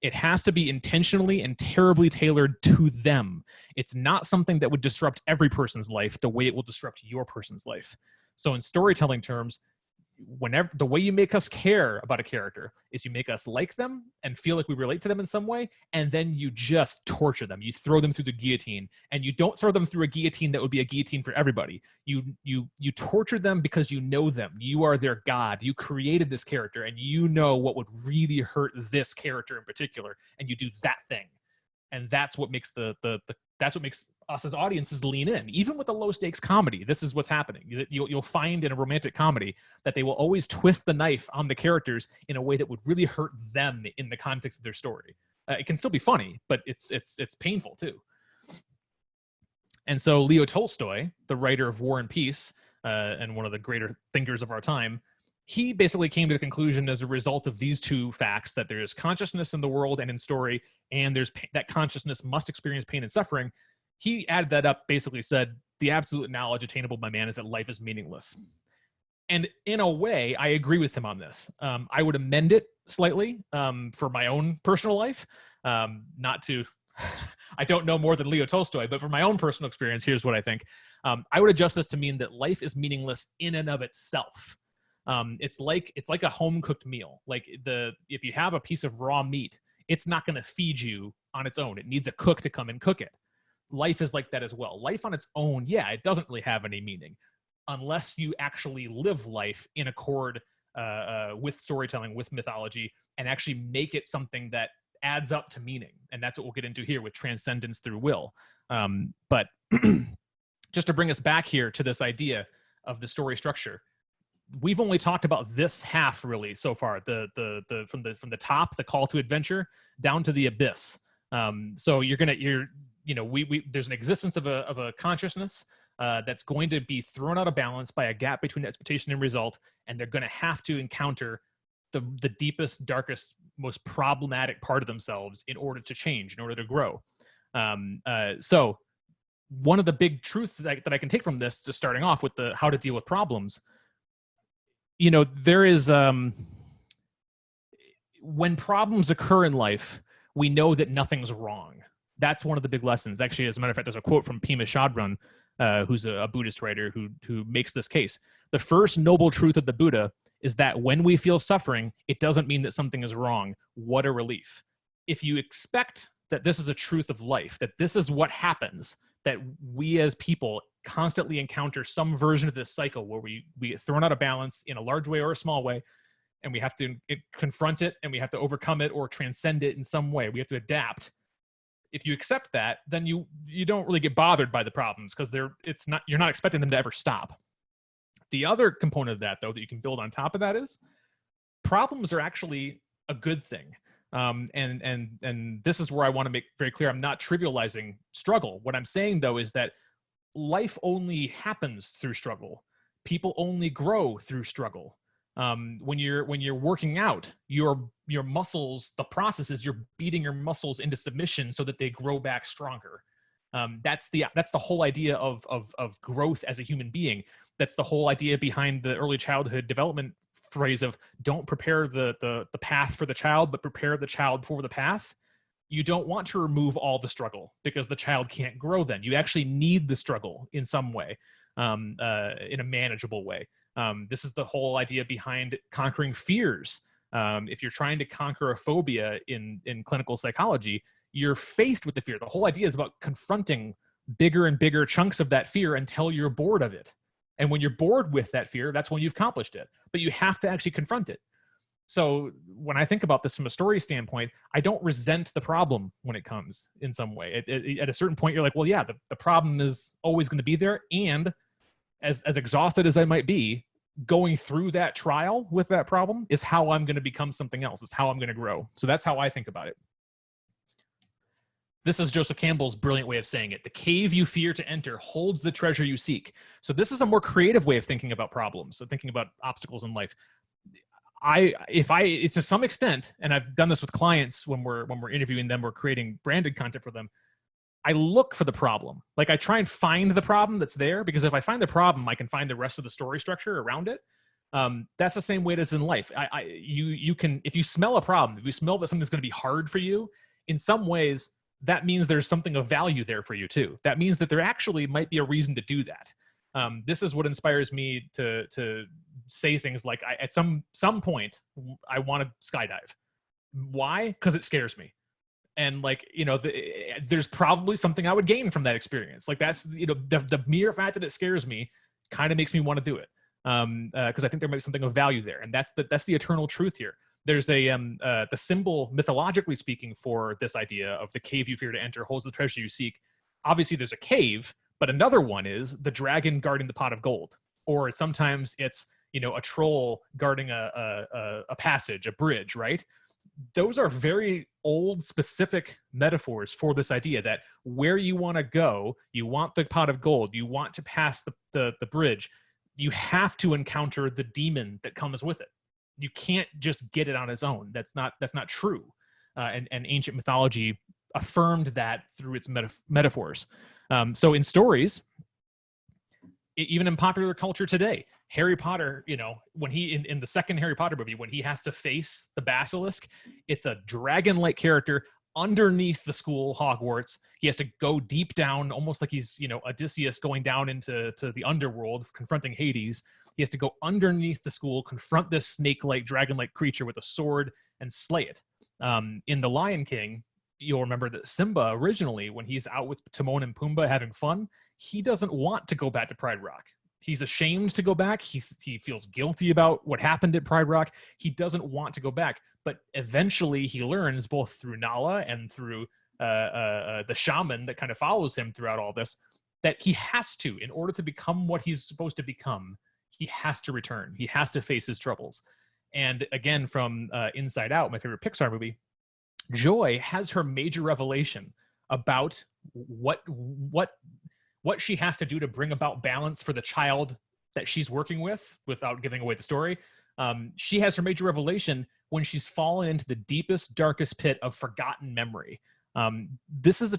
It has to be intentionally and terribly tailored to them. It's not something that would disrupt every person's life the way it will disrupt your person's life. So in storytelling terms, whenever the way you make us care about a character is you make us like them and feel like we relate to them in some way, and then you just torture them. You throw them through the guillotine, and you don't throw them through a guillotine that would be a guillotine for everybody. You torture them because you know them. You are their god. You created this character, and you know what would really hurt this character in particular, and you do that thing. And that's what makes that's what makes us as audiences lean in. Even with a low stakes comedy, this is what's happening. You'll find in a romantic comedy that they will always twist the knife on the characters in a way that would really hurt them in the context of their story. It can still be funny, but it's painful too. And so Leo Tolstoy, the writer of War and Peace, and one of the greater thinkers of our time, he basically came to the conclusion as a result of these two facts that there is consciousness in the world and in story, and there's that consciousness must experience pain and suffering. He added that up, basically said, the absolute knowledge attainable by man is that life is meaningless. And in a way, I agree with him on this. I would amend it slightly for my own personal life. Not to, I don't know more than Leo Tolstoy, but for my own personal experience, here's what I think. I would adjust this to mean that life is meaningless in and of itself. It's like a home-cooked meal. Like if you have a piece of raw meat, it's not going to feed you on its own. It needs a cook to come and cook it. Life is like that as well. Life on its own, yeah, it doesn't really have any meaning unless you actually live life in accord with storytelling, with mythology, and actually make it something that adds up to meaning. And that's what we'll get into here with transcendence through will. But just to bring us back here to this idea of the story structure, we've only talked about this half really so far, the from the top, the call to adventure, down to the abyss. So there's an existence of a consciousness that's going to be thrown out of balance by a gap between expectation and result, and they're going to have to encounter the deepest, darkest, most problematic part of themselves in order to change, in order to grow. So one of the big truths that I can take from this, just starting off with the how to deal with problems, there is when problems occur in life, we know that nothing's wrong. That's one of the big lessons. Actually, as a matter of fact, there's a quote from Pema Chodron, who's a Buddhist writer who makes this case. The first noble truth of the Buddha is that when we feel suffering, it doesn't mean that something is wrong. What a relief. If you expect that this is a truth of life, that this is what happens, that we as people constantly encounter some version of this cycle where we get thrown out of balance in a large way or a small way, and we have to confront it, and we have to overcome it or transcend it in some way. We have to adapt. If you accept that, then you don't really get bothered by the problems because you're not expecting them to ever stop. The other component of that, though, that you can build on top of that is problems are actually a good thing. And this is where I want to make very clear, I'm not trivializing struggle. What I'm saying, though, is that life only happens through struggle. People only grow through struggle. When you're working out, your muscles, the process is you're beating your muscles into submission so that they grow back stronger. That's the whole idea of growth as a human being. That's the whole idea behind the early childhood development phrase of don't prepare the path for the child, but prepare the child for the path. You don't want to remove all the struggle because the child can't grow then. You actually need the struggle in some way, in a manageable way. This is the whole idea behind conquering fears. If you're trying to conquer a phobia in clinical psychology, you're faced with the fear. The whole idea is about confronting bigger and bigger chunks of that fear until you're bored of it. And when you're bored with that fear, that's when you've accomplished it. But you have to actually confront it. So when I think about this from a story standpoint, I don't resent the problem when it comes in some way. At a certain point, you're like, well, yeah, the problem is always going to be there. And as exhausted as I might be, going through that trial with that problem is how I'm going to become something else. It's how I'm going to grow. So that's how I think about it. This is Joseph Campbell's brilliant way of saying it. The cave you fear to enter holds the treasure you seek. So this is a more creative way of thinking about problems, so thinking about obstacles in life. It's to some extent, and I've done this with clients when we're interviewing them, we're creating branded content for them. I look for the problem. Like I try and find the problem that's there, because if I find the problem, I can find the rest of the story structure around it. That's the same way it is in life. You can, if you smell a problem, if you smell that something's going to be hard for you, in some ways, that means there's something of value there for you too. That means that there actually might be a reason to do that. This is what inspires me to say things like, at some point, I want to skydive. Why? Because it scares me. And like, there's probably something I would gain from that experience. Like that's, the mere fact that it scares me kind of makes me want to do it. Because I think there might be something of value there. And that's the eternal truth here. There's the symbol, mythologically speaking, for this idea of the cave you fear to enter holds the treasure you seek. Obviously, there's a cave, but another one is the dragon guarding the pot of gold. Or sometimes it's, a troll guarding a passage, a bridge, right? Those are very old, specific metaphors for this idea that where you want to go, you want the pot of gold, you want to pass the bridge, you have to encounter the demon that comes with it. You can't just get it on its own. That's not true. And ancient mythology affirmed that through its metaphors. So in stories, even in popular culture today, Harry Potter, when he, in the second Harry Potter movie, when he has to face the basilisk, it's a dragon-like character underneath the school, Hogwarts. He has to go deep down, almost like he's, Odysseus going down into the underworld, confronting Hades. He has to go underneath the school, confront this snake-like, dragon-like creature with a sword, and slay it. In The Lion King, you'll remember that Simba originally, when he's out with Timon and Pumbaa having fun, he doesn't want to go back to Pride Rock. He's ashamed to go back. He feels guilty about what happened at Pride Rock. He doesn't want to go back. But eventually he learns, both through Nala and through the shaman that kind of follows him throughout all this, that he has to, in order to become what he's supposed to become, he has to return. He has to face his troubles. And again, from Inside Out, my favorite Pixar movie, Joy has her major revelation about what she has to do to bring about balance for the child that she's working with, without giving away the story. She has her major revelation when she's fallen into the deepest, darkest pit of forgotten memory. There's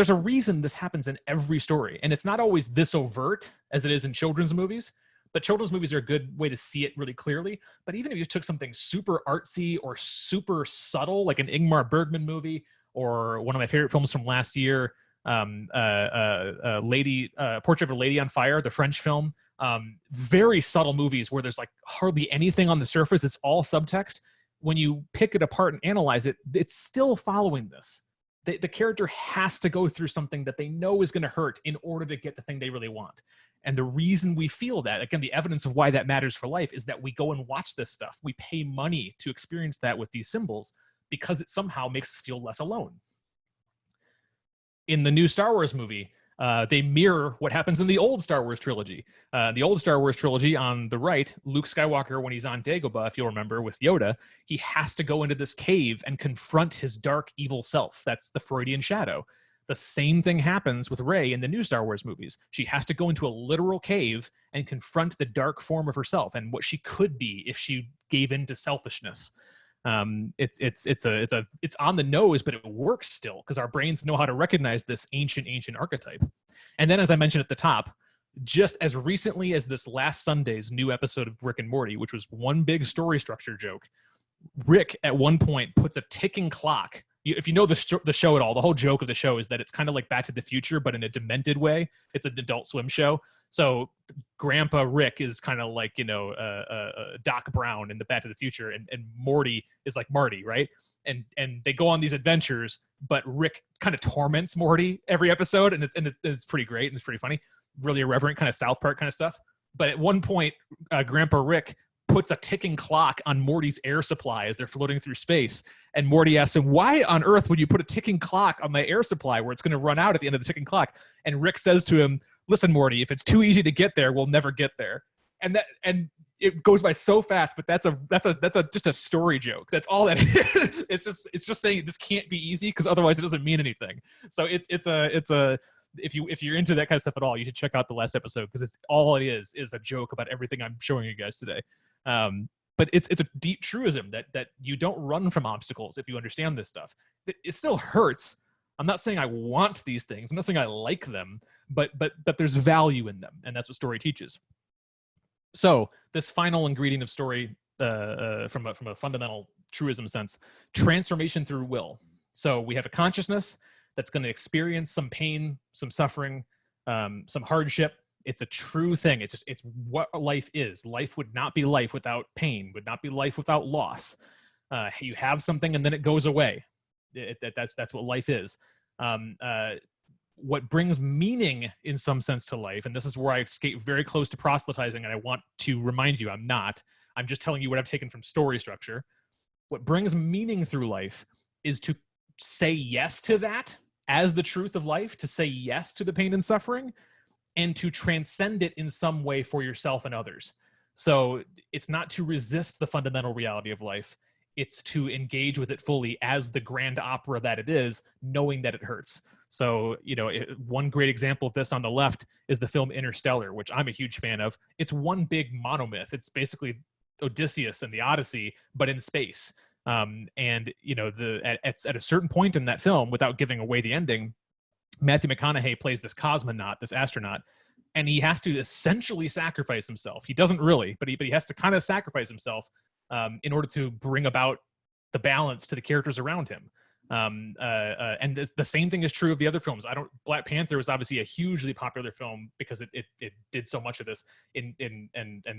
a reason this happens in every story, and it's not always this overt as it is in children's movies. But children's movies are a good way to see it really clearly. But even if you took something super artsy or super subtle, like an Ingmar Bergman movie, or one of my favorite films from last year, Portrait of a Lady on Fire, the French film, very subtle movies where there's like hardly anything on the surface. It's all subtext. When you pick it apart and analyze it, it's still following this. The character has to go through something that they know is going to hurt in order to get the thing they really want. And the reason we feel that, again, the evidence of why that matters for life, is that we go and watch this stuff. We pay money to experience that with these symbols because it somehow makes us feel less alone. In the new Star Wars movie, they mirror what happens in the old Star Wars trilogy. The old Star Wars trilogy, on the right, Luke Skywalker, when he's on Dagobah, if you'll remember, with Yoda, he has to go into this cave and confront his dark, evil self. That's the Freudian shadow. The same thing happens with Rey in the new Star Wars movies. She has to go into a literal cave and confront the dark form of herself and what she could be if she gave in to selfishness. It's on the nose, but it works still because our brains know how to recognize this ancient archetype. And then, as I mentioned at the top, just as recently as this last Sunday's new episode of Rick and Morty, which was one big story structure joke, Rick at one point puts a ticking clock. If you know the show at all, the whole joke of the show is that it's kind of like Back to the Future, but in a demented way. It's an Adult Swim show. So Grandpa Rick is kind of like, Doc Brown in the Back to the Future, and Morty is like Marty, right? And they go on these adventures, but Rick kind of torments Morty every episode, and it's pretty great and it's pretty funny, really irreverent kind of South Park kind of stuff. But at one point, Grandpa Rick puts a ticking clock on Morty's air supply as they're floating through space. And Morty asks him, why on earth would you put a ticking clock on my air supply where it's going to run out at the end of the ticking clock? And Rick says to him, listen, Morty, if it's too easy to get there, we'll never get there. And it goes by so fast, but that's just a story joke. That's all that is. It's just saying this can't be easy because otherwise it doesn't mean anything. So it's a if you're into that kind of stuff at all, you should check out the last episode because it's all it is a joke about everything I'm showing you guys today. But it's a deep truism that you don't run from obstacles if you understand this stuff. It still hurts. I'm not saying I want these things. I'm not saying I like them, but there's value in them, and that's what story teaches. So this final ingredient of story, from a fundamental truism sense, transformation through will. So we have a consciousness that's going to experience some pain, some suffering, some hardship. It's a true thing. It's what life is. Life would not be life without pain, would not be life without loss. You have something and then it goes away. That's what life is. What brings meaning in some sense to life, and this is where I skate very close to proselytizing, and I want to remind you I'm not. I'm just telling you what I've taken from story structure. What brings meaning through life is to say yes to that as the truth of life, to say yes to the pain and suffering, and to transcend it in some way for yourself and others. So it's not to resist the fundamental reality of life. It's to engage with it fully as the grand opera that it is, knowing that it hurts. So, one great example of this on the left is the film Interstellar, which I'm a huge fan of. It's one big monomyth. It's basically Odysseus and the Odyssey, but in space. At a certain point in that film, without giving away the ending, Matthew McConaughey plays this cosmonaut, this astronaut, and he has to essentially sacrifice himself. He doesn't really, but he has to kind of sacrifice himself in order to bring about the balance to the characters around him. And the same thing is true of the other films. Black Panther was obviously a hugely popular film because it did so much of this in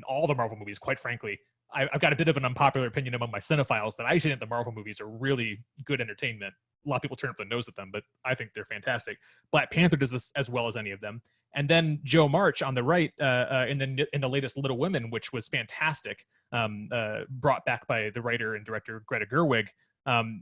all the Marvel movies. Quite frankly, I've got a bit of an unpopular opinion among my cinephiles that I actually think the Marvel movies are really good entertainment. A lot of people turn up their nose at them, but I think they're fantastic. Black Panther does this as well as any of them. And then Joe March on the right, in the latest Little Women, which was fantastic, brought back by the writer and director Greta Gerwig.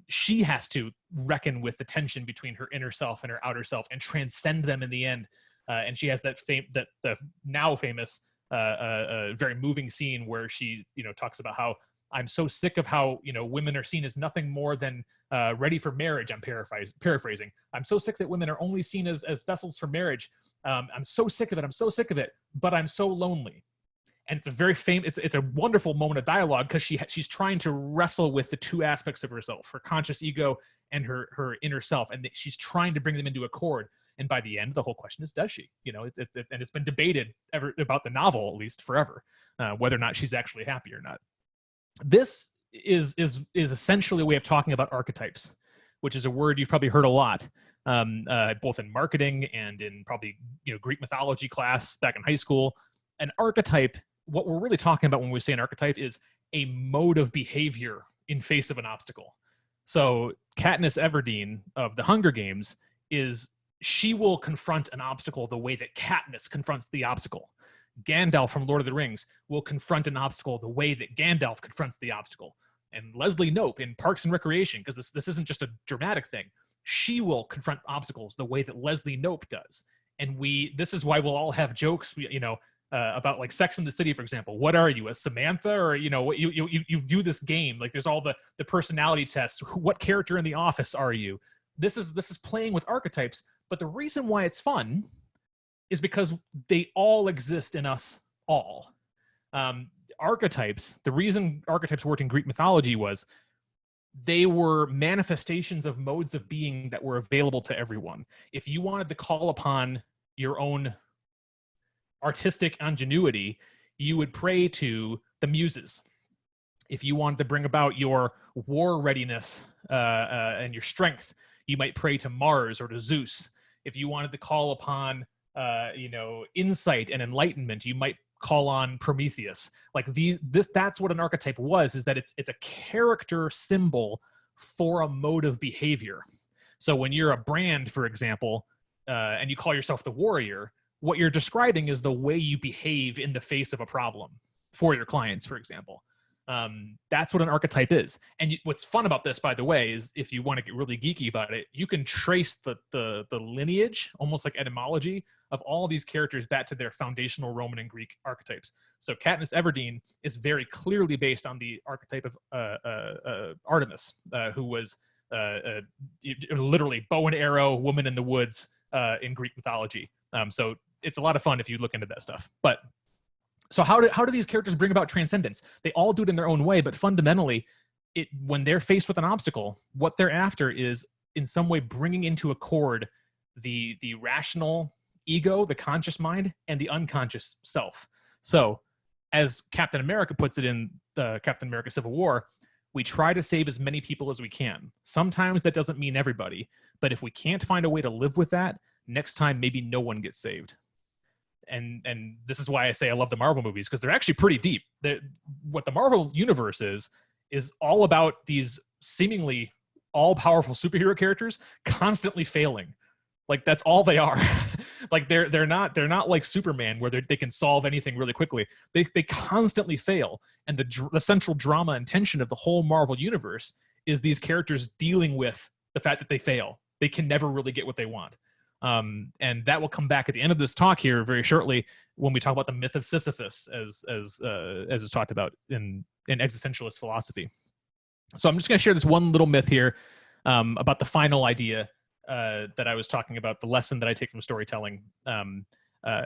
She has to reckon with the tension between her inner self and her outer self and transcend them in the end. And she has the now famous, very moving scene where she, talks about how I'm so sick of how, women are seen as nothing more than ready for marriage. I'm paraphrasing. I'm so sick that women are only seen as vessels for marriage. I'm so sick of it. I'm so sick of it, but I'm so lonely. And it's a very famous, it's a wonderful moment of dialogue because she's trying to wrestle with the two aspects of herself, her conscious ego and her inner self. And she's trying to bring them into accord. And by the end, the whole question is, does she? And it's been debated about the novel, at least forever, whether or not she's actually happy or not. This is essentially a way of talking about archetypes, which is a word you've probably heard a lot, both in marketing and in probably Greek mythology class back in high school. An archetype, what we're really talking about when we say an archetype, is a mode of behavior in face of an obstacle. So Katniss Everdeen of the Hunger Games she will confront an obstacle the way that Katniss confronts the obstacle. Gandalf from Lord of the Rings will confront an obstacle the way that Gandalf confronts the obstacle. And Leslie Knope in Parks and Recreation, because this isn't just a dramatic thing, she will confront obstacles the way that Leslie Knope does. And this is why we'll all have jokes, about like Sex and the City, for example. What are you, a Samantha, or you do this game? Like there's all the personality tests. What character in The Office are you? This is playing with archetypes, but the reason why it's fun is because they all exist in us all. Archetypes, the reason archetypes worked in Greek mythology was they were manifestations of modes of being that were available to everyone. If you wanted to call upon your own artistic ingenuity, you would pray to the muses. If you wanted to bring about your war readiness and your strength, you might pray to Mars or to Zeus. If you wanted to call upon insight and enlightenment, you might call on Prometheus. Like that's what an archetype was, is that it's a character symbol for a mode of behavior. So when you're a brand, for example, and you call yourself the warrior, what you're describing is the way you behave in the face of a problem for your clients, for example. That's what an archetype is. And what's fun about this, by the way, is if you want to get really geeky about it, you can trace the lineage, almost like etymology, of all these characters back to their foundational Roman and Greek archetypes. So Katniss Everdeen is very clearly based on the archetype of Artemis, who was literally bow and arrow, woman in the woods in Greek mythology. So it's a lot of fun if you look into that stuff. But so how do these characters bring about transcendence? They all do it in their own way, but fundamentally, when they're faced with an obstacle, what they're after is in some way bringing into accord the rational ego, the conscious mind, and the unconscious self. So as Captain America puts it in the Captain America Civil War, we try to save as many people as we can. Sometimes that doesn't mean everybody, but if we can't find a way to live with that, next time maybe no one gets saved. And this is why I say I love the Marvel movies, because they're actually pretty deep. What the Marvel universe is all about these seemingly all-powerful superhero characters constantly failing. Like that's all they are. Like they're not like Superman where they can solve anything really quickly. They constantly fail, and the central drama and tension of the whole Marvel universe is these characters dealing with the fact that they fail. They can never really get what they want. And that will come back at the end of this talk here very shortly when we talk about the myth of Sisyphus as is talked about in existentialist philosophy. So I'm just going to share this one little myth here about the final idea that I was talking about. The lesson that I take from storytelling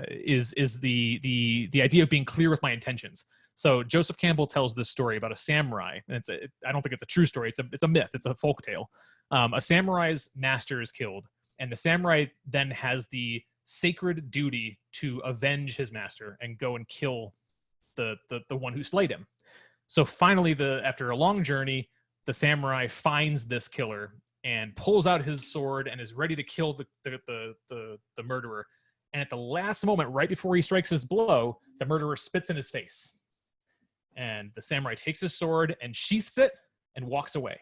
is the idea of being clear with my intentions. So Joseph Campbell tells this story about a samurai, and I don't think it's a true story. It's a myth. It's a folk tale. A samurai's master is killed, and the samurai then has the sacred duty to avenge his master and go and kill the one who slayed him. So finally, after a long journey, the samurai finds this killer and pulls out his sword and is ready to kill the murderer. And at the last moment, right before he strikes his blow, the murderer spits in his face. And the samurai takes his sword and sheaths it and walks away.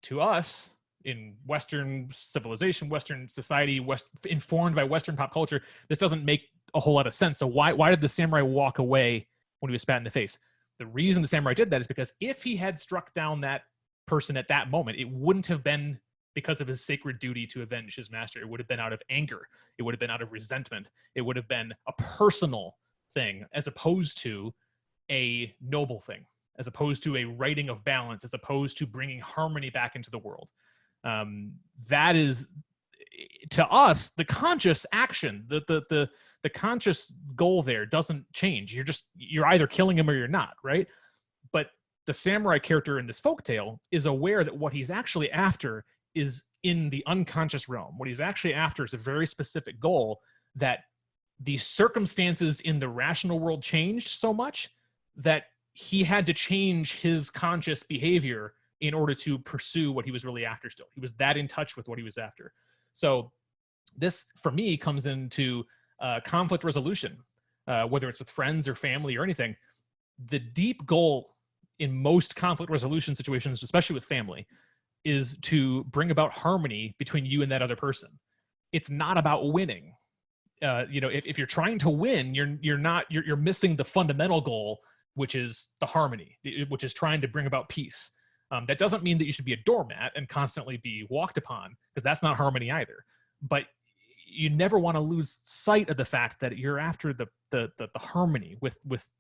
To us, in Western civilization, Western society, informed by Western pop culture, this doesn't make a whole lot of sense. So why did the samurai walk away when he was spat in the face? The reason the samurai did that is because if he had struck down that person at that moment, it wouldn't have been because of his sacred duty to avenge his master. It would have been out of anger. It would have been out of resentment. It would have been a personal thing as opposed to a noble thing, as opposed to a righting of balance, as opposed to bringing harmony back into the world. That is, to us, the conscious action, the conscious goal there doesn't change. You're either killing him or you're not, right? But the samurai character in this folktale is aware that what he's actually after is in the unconscious realm. What he's actually after is a very specific goal that the circumstances in the rational world changed so much that he had to change his conscious behavior in order to pursue what he was really after still. He was that in touch with what he was after. So this, for me, comes into conflict resolution, whether it's with friends or family or anything. The deep goal in most conflict resolution situations, especially with family, is to bring about harmony between you and that other person. It's not about winning. If you're trying to win, you're missing the fundamental goal, which is the harmony, which is trying to bring about peace. That doesn't mean that you should be a doormat and constantly be walked upon, because that's not harmony either. But you never want to lose sight of the fact that you're after the harmony with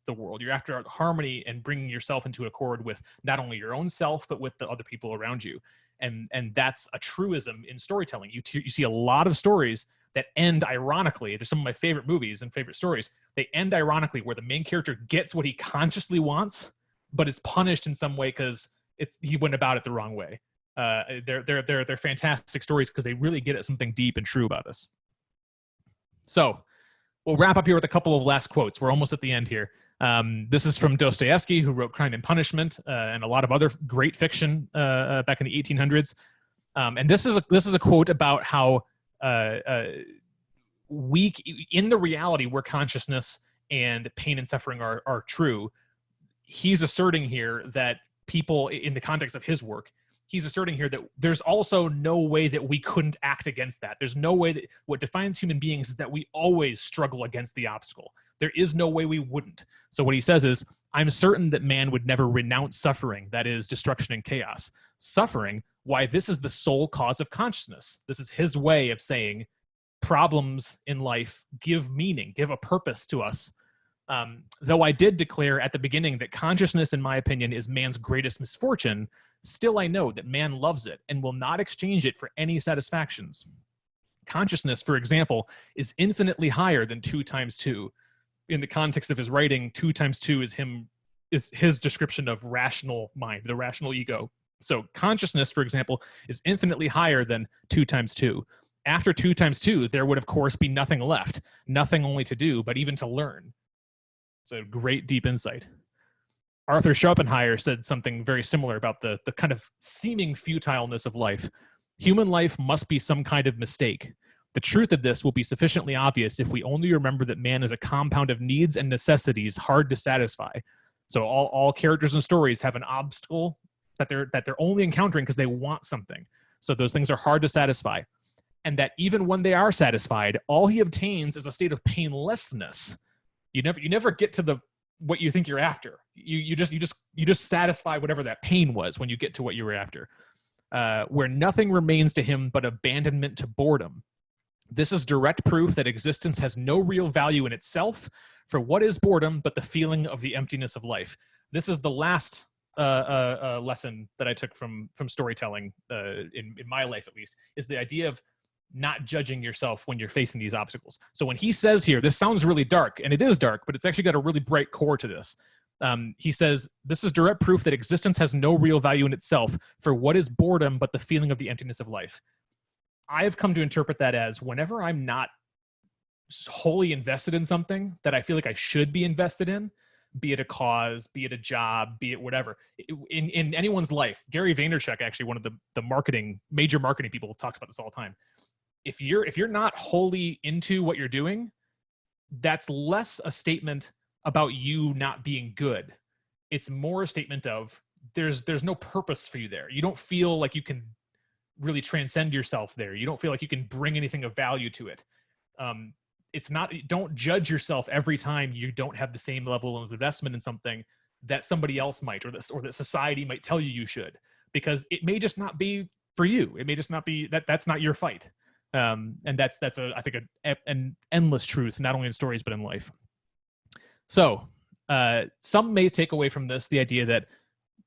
the world. You're after harmony and bringing yourself into accord with not only your own self, but with the other people around you. And that's a truism in storytelling. You see a lot of stories that end ironically. There's some of my favorite movies and favorite stories. They end ironically where the main character gets what he consciously wants, but is punished in some way because he went about it the wrong way. They're fantastic stories because they really get at something deep and true about us. So we'll wrap up here with a couple of last quotes. We're almost at the end here. This is from Dostoevsky, who wrote Crime and Punishment and a lot of other great fiction back in the 1800s. And this is a quote about how weak in the reality where consciousness and pain and suffering are true. He's asserting here that people, in the context of his work, he's asserting here that there's also no way that we couldn't act against that. There's no way that what defines human beings is that we always struggle against the obstacle. There is no way we wouldn't. So what he says is, I'm certain that man would never renounce suffering, that is, destruction and chaos. Suffering, why, this is the sole cause of consciousness. This is his way of saying problems in life give meaning, give a purpose to us. Though I did declare at the beginning that consciousness, in my opinion, is man's greatest misfortune, still I know that man loves it and will not exchange it for any satisfactions. Consciousness, for example, is infinitely higher than 2 times 2. In the context of his writing, 2 times 2 is his description of rational mind, the rational ego. So consciousness, for example, is infinitely higher than 2 times 2. After 2 times 2, there would, of course, be nothing left, nothing only to do, but even to learn. It's a great, deep insight. Arthur Schopenhauer said something very similar about the kind of seeming futileness of life. Human life must be some kind of mistake. The truth of this will be sufficiently obvious if we only remember that man is a compound of needs and necessities hard to satisfy. So all characters and stories have an obstacle that they're only encountering because they want something. So those things are hard to satisfy. And that even when they are satisfied, all he obtains is a state of painlessness. You never get to what you think you're after. You just satisfy whatever that pain was when you get to what you were after. Where nothing remains to him but abandonment to boredom. This is direct proof that existence has no real value in itself, for what is boredom but the feeling of the emptiness of life? This is the last lesson that I took from storytelling in my life, at least, is the idea of not judging yourself when you're facing these obstacles. So when he says here, this sounds really dark, and it is dark, but it's actually got a really bright core to this. He says, this is direct proof that existence has no real value in itself, for what is boredom but the feeling of the emptiness of life? I've come to interpret that as whenever I'm not wholly invested in something that I feel like I should be invested in, be it a cause, be it a job, be it whatever, in anyone's life. Gary Vaynerchuk, actually one of the major marketing people, talks about this all the time. If you're not wholly into what you're doing, that's less a statement about you not being good. It's more a statement of there's no purpose for you there. You don't feel like you can really transcend yourself there. You don't feel like you can bring anything of value to it. It's not, don't judge yourself every time you don't have the same level of investment in something that somebody else might, or that society might tell you should, because it may just not be for you. It may just not be that's not your fight. And that's I think an endless truth, not only in stories, but in life. So some may take away from this the idea that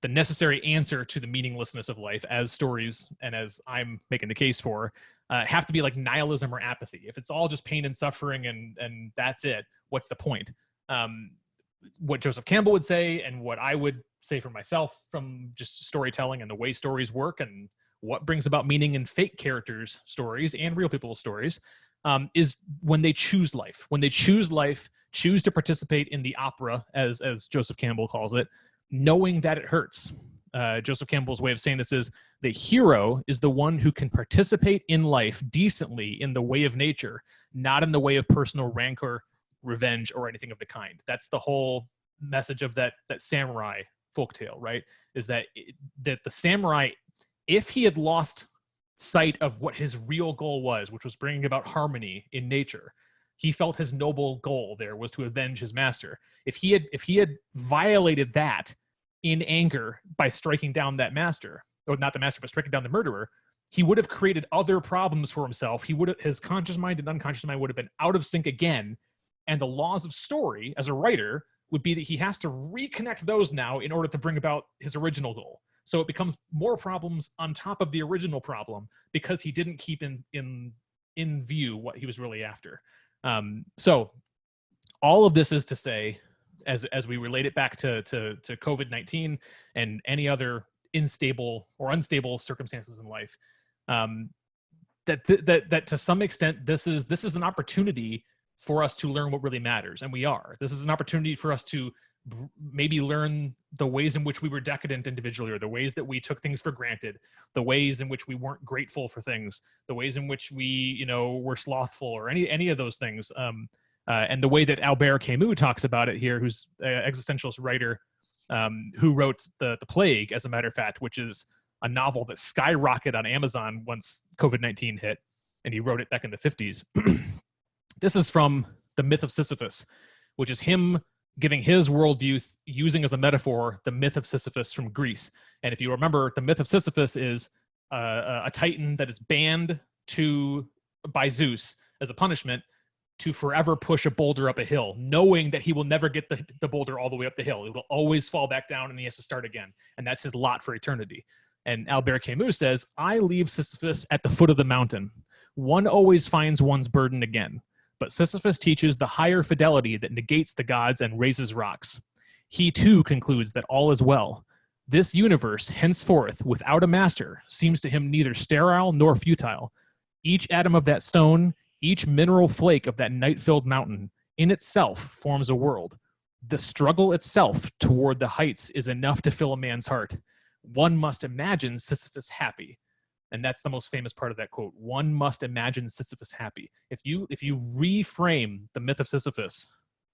the necessary answer to the meaninglessness of life, as stories and as I'm making the case for, have to be like nihilism or apathy. If it's all just pain and suffering and that's it, what's the point? What Joseph Campbell would say, and what I would say for myself from just storytelling and the way stories work and what brings about meaning in fake characters' stories and real people's stories, is when they choose life. When they choose life, choose to participate in the opera, as Joseph Campbell calls it, knowing that it hurts. Joseph Campbell's way of saying this is, the hero is the one who can participate in life decently in the way of nature, not in the way of personal rancor, revenge, or anything of the kind. That's the whole message of that samurai folktale, right? Is that the samurai, if he had lost sight of what his real goal was, which was bringing about harmony in nature, he felt his noble goal there was to avenge his master. If he had violated that in anger by striking down that master, or not the master, but striking down the murderer, he would have created other problems for himself. His conscious mind and unconscious mind would have been out of sync again. And the laws of story as a writer would be that he has to reconnect those now in order to bring about his original goal. So it becomes more problems on top of the original problem because he didn't keep in view what he was really after. So all of this is to say, as we relate it back to COVID-19 and any other unstable circumstances in life, that to some extent this is an opportunity for us to learn what really matters, and we are. This is an opportunity for us to maybe learn the ways in which we were decadent individually, or the ways that we took things for granted, the ways in which we weren't grateful for things, the ways in which we were slothful, or any of those things. And the way that Albert Camus talks about it here, who's an existentialist writer, who wrote the Plague, as a matter of fact, which is a novel that skyrocketed on Amazon once COVID-19 hit, and he wrote it back in the 50s. This is from The Myth of Sisyphus. which is him giving his worldview using as a metaphor the myth of Sisyphus from Greece. And if you remember, the myth of Sisyphus is a titan that is banned by Zeus as a punishment to forever push a boulder up a hill, knowing that he will never get the boulder all the way up the hill. It will always fall back down and he has to start again. And that's his lot for eternity. And Albert Camus says, I leave Sisyphus at the foot of the mountain. One always finds one's burden again. But Sisyphus teaches the higher fidelity that negates the gods and raises rocks. He too concludes that all is well. This universe, henceforth, without a master, seems to him neither sterile nor futile. Each atom of that stone, each mineral flake of that night-filled mountain, in itself forms a world. The struggle itself toward the heights is enough to fill a man's heart. One must imagine Sisyphus happy. And that's the most famous part of that quote. One must imagine Sisyphus happy. If you reframe the myth of Sisyphus,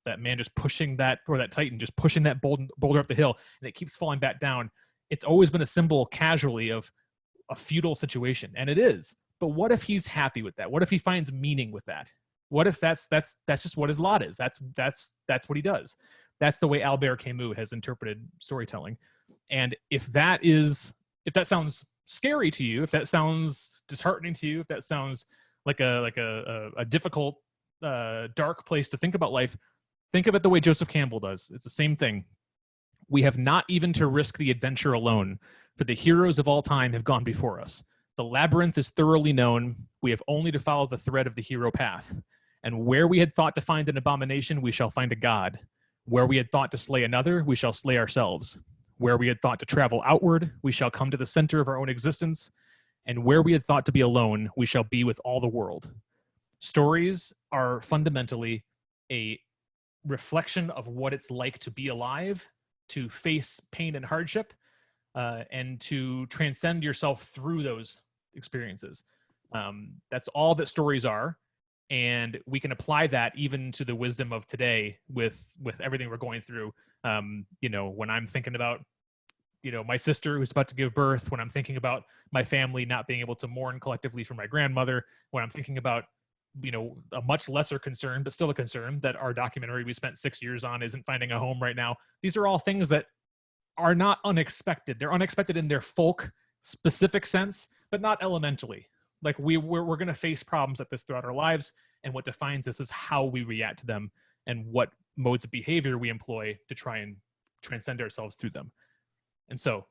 that man just pushing that, or that titan just pushing that boulder up the hill, and it keeps falling back down, it's always been a symbol casually of a futile situation. And it is. But what if he's happy with that? What if he finds meaning with that? What if that's just what his lot is? That's what he does. That's the way Albert Camus has interpreted storytelling. And if that sounds scary to you, if that sounds disheartening to you, if that sounds like a difficult, dark place to think about life, think of it the way Joseph Campbell does. It's the same thing. We have not even to risk the adventure alone, for the heroes of all time have gone before us. The labyrinth is thoroughly known. We have only to follow the thread of the hero path. And where we had thought to find an abomination, we shall find a god. Where we had thought to slay another, we shall slay ourselves. Where we had thought to travel outward, we shall come to the center of our own existence. And where we had thought to be alone, we shall be with all the world. Stories are fundamentally a reflection of what it's like to be alive, to face pain and hardship, and to transcend yourself through those experiences. That's all that stories are. And we can apply that even to the wisdom of today with everything we're going through. When I'm thinking about, my sister who's about to give birth, when I'm thinking about my family not being able to mourn collectively for my grandmother, when I'm thinking about, a much lesser concern, but still a concern, that our documentary we spent 6 years on isn't finding a home right now. These are all things that are not unexpected. They're unexpected in their folk specific sense, but not elementally. Like we're going to face problems like this throughout our lives, and what defines us is how we react to them and what modes of behavior we employ to try and transcend ourselves through them. And so,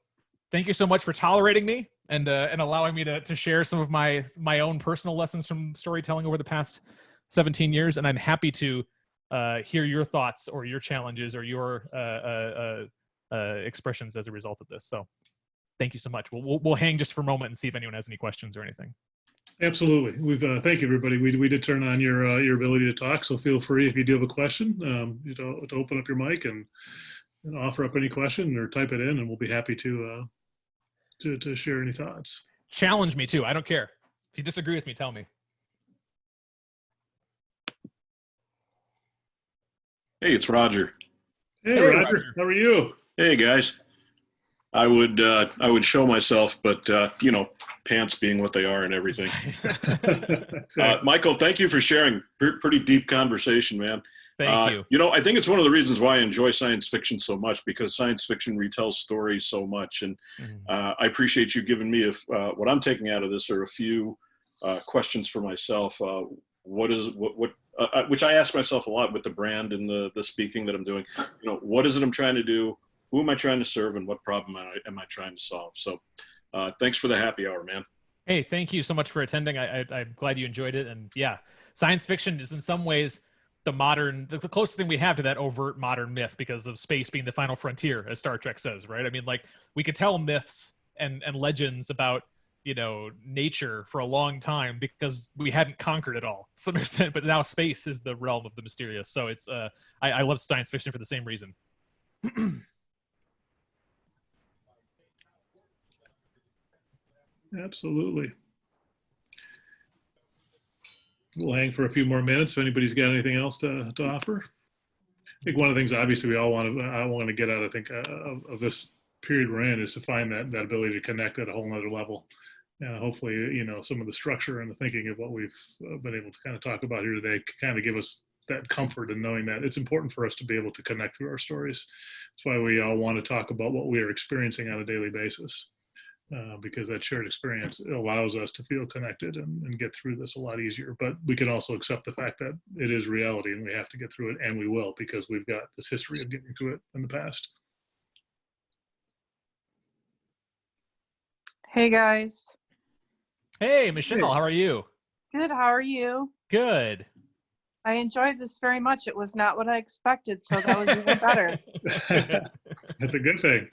thank you so much for tolerating me and allowing me to share some of my own personal lessons from storytelling over the past 17 years. And I'm happy to hear your thoughts or your challenges or your expressions as a result of this. So, thank you so much. We'll hang just for a moment and see if anyone has any questions or anything. Absolutely. Thank you, everybody. We did turn on your ability to talk, so feel free if you do have a question, to open up your mic and offer up any question or type it in, and we'll be happy to share any thoughts. Challenge me too. I don't care. If you disagree with me, tell me. Hey, it's Roger. Hey, Roger. How are you? Hey, guys. I would show myself, but pants being what they are and everything. Exactly. Michael, thank you for sharing. Pretty deep conversation, man. Thank you. I think it's one of the reasons why I enjoy science fiction so much, because science fiction retells stories so much. And I appreciate you giving me what I'm taking out of this are a few questions for myself. Which I ask myself a lot with the brand and the speaking that I'm doing. What is it I'm trying to do? Who am I trying to serve, and what problem am I trying to solve? So thanks for the happy hour, man. Hey, thank you so much for attending. I'm glad you enjoyed it. And yeah, science fiction is in some ways the closest thing we have to that overt modern myth, because of space being the final frontier, as Star Trek says, right? I mean, like, we could tell myths and legends about, nature for a long time because we hadn't conquered it all to some extent, but now space is the realm of the mysterious. So it's, I love science fiction for the same reason. Absolutely. We'll hang for a few more minutes if anybody's got anything else to offer. I think one of the things obviously I want to get out, I think, of this period we're in, is to find that ability to connect at a whole nother level. Hopefully, some of the structure and the thinking of what we've been able to kind of talk about here today kind of give us that comfort in knowing that it's important for us to be able to connect through our stories. That's why we all want to talk about what we are experiencing on a daily basis, because that shared experience allows us to feel connected and get through this a lot easier. But we can also accept the fact that it is reality and we have to get through it, and we will, because we've got this history of getting through it in the past. Hey guys. Hey, Michelle, how are you? Good, how are you? Good. I enjoyed this very much. It was not what I expected, so that was even better. That's a good thing.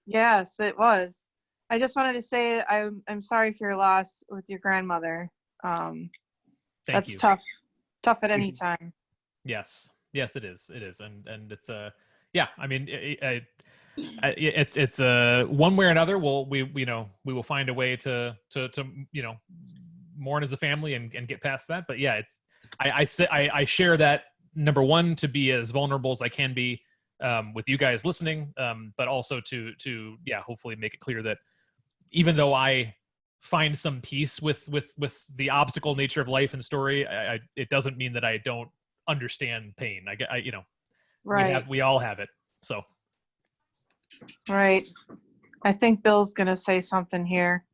Yes, it was. I just wanted to say I'm sorry for your loss with your grandmother. That's you. tough at any time. Yes, it is. And it's yeah, I mean, it's one way or another. We will find a way to mourn as a family and get past that. But yeah, I share that, number one, to be as vulnerable as I can be with you guys listening, but also to hopefully make it clear that even though I find some peace with the obstacle nature of life and story, it doesn't mean that I don't understand pain. Right. We all have it. So. Right. I think Bill's gonna say something here.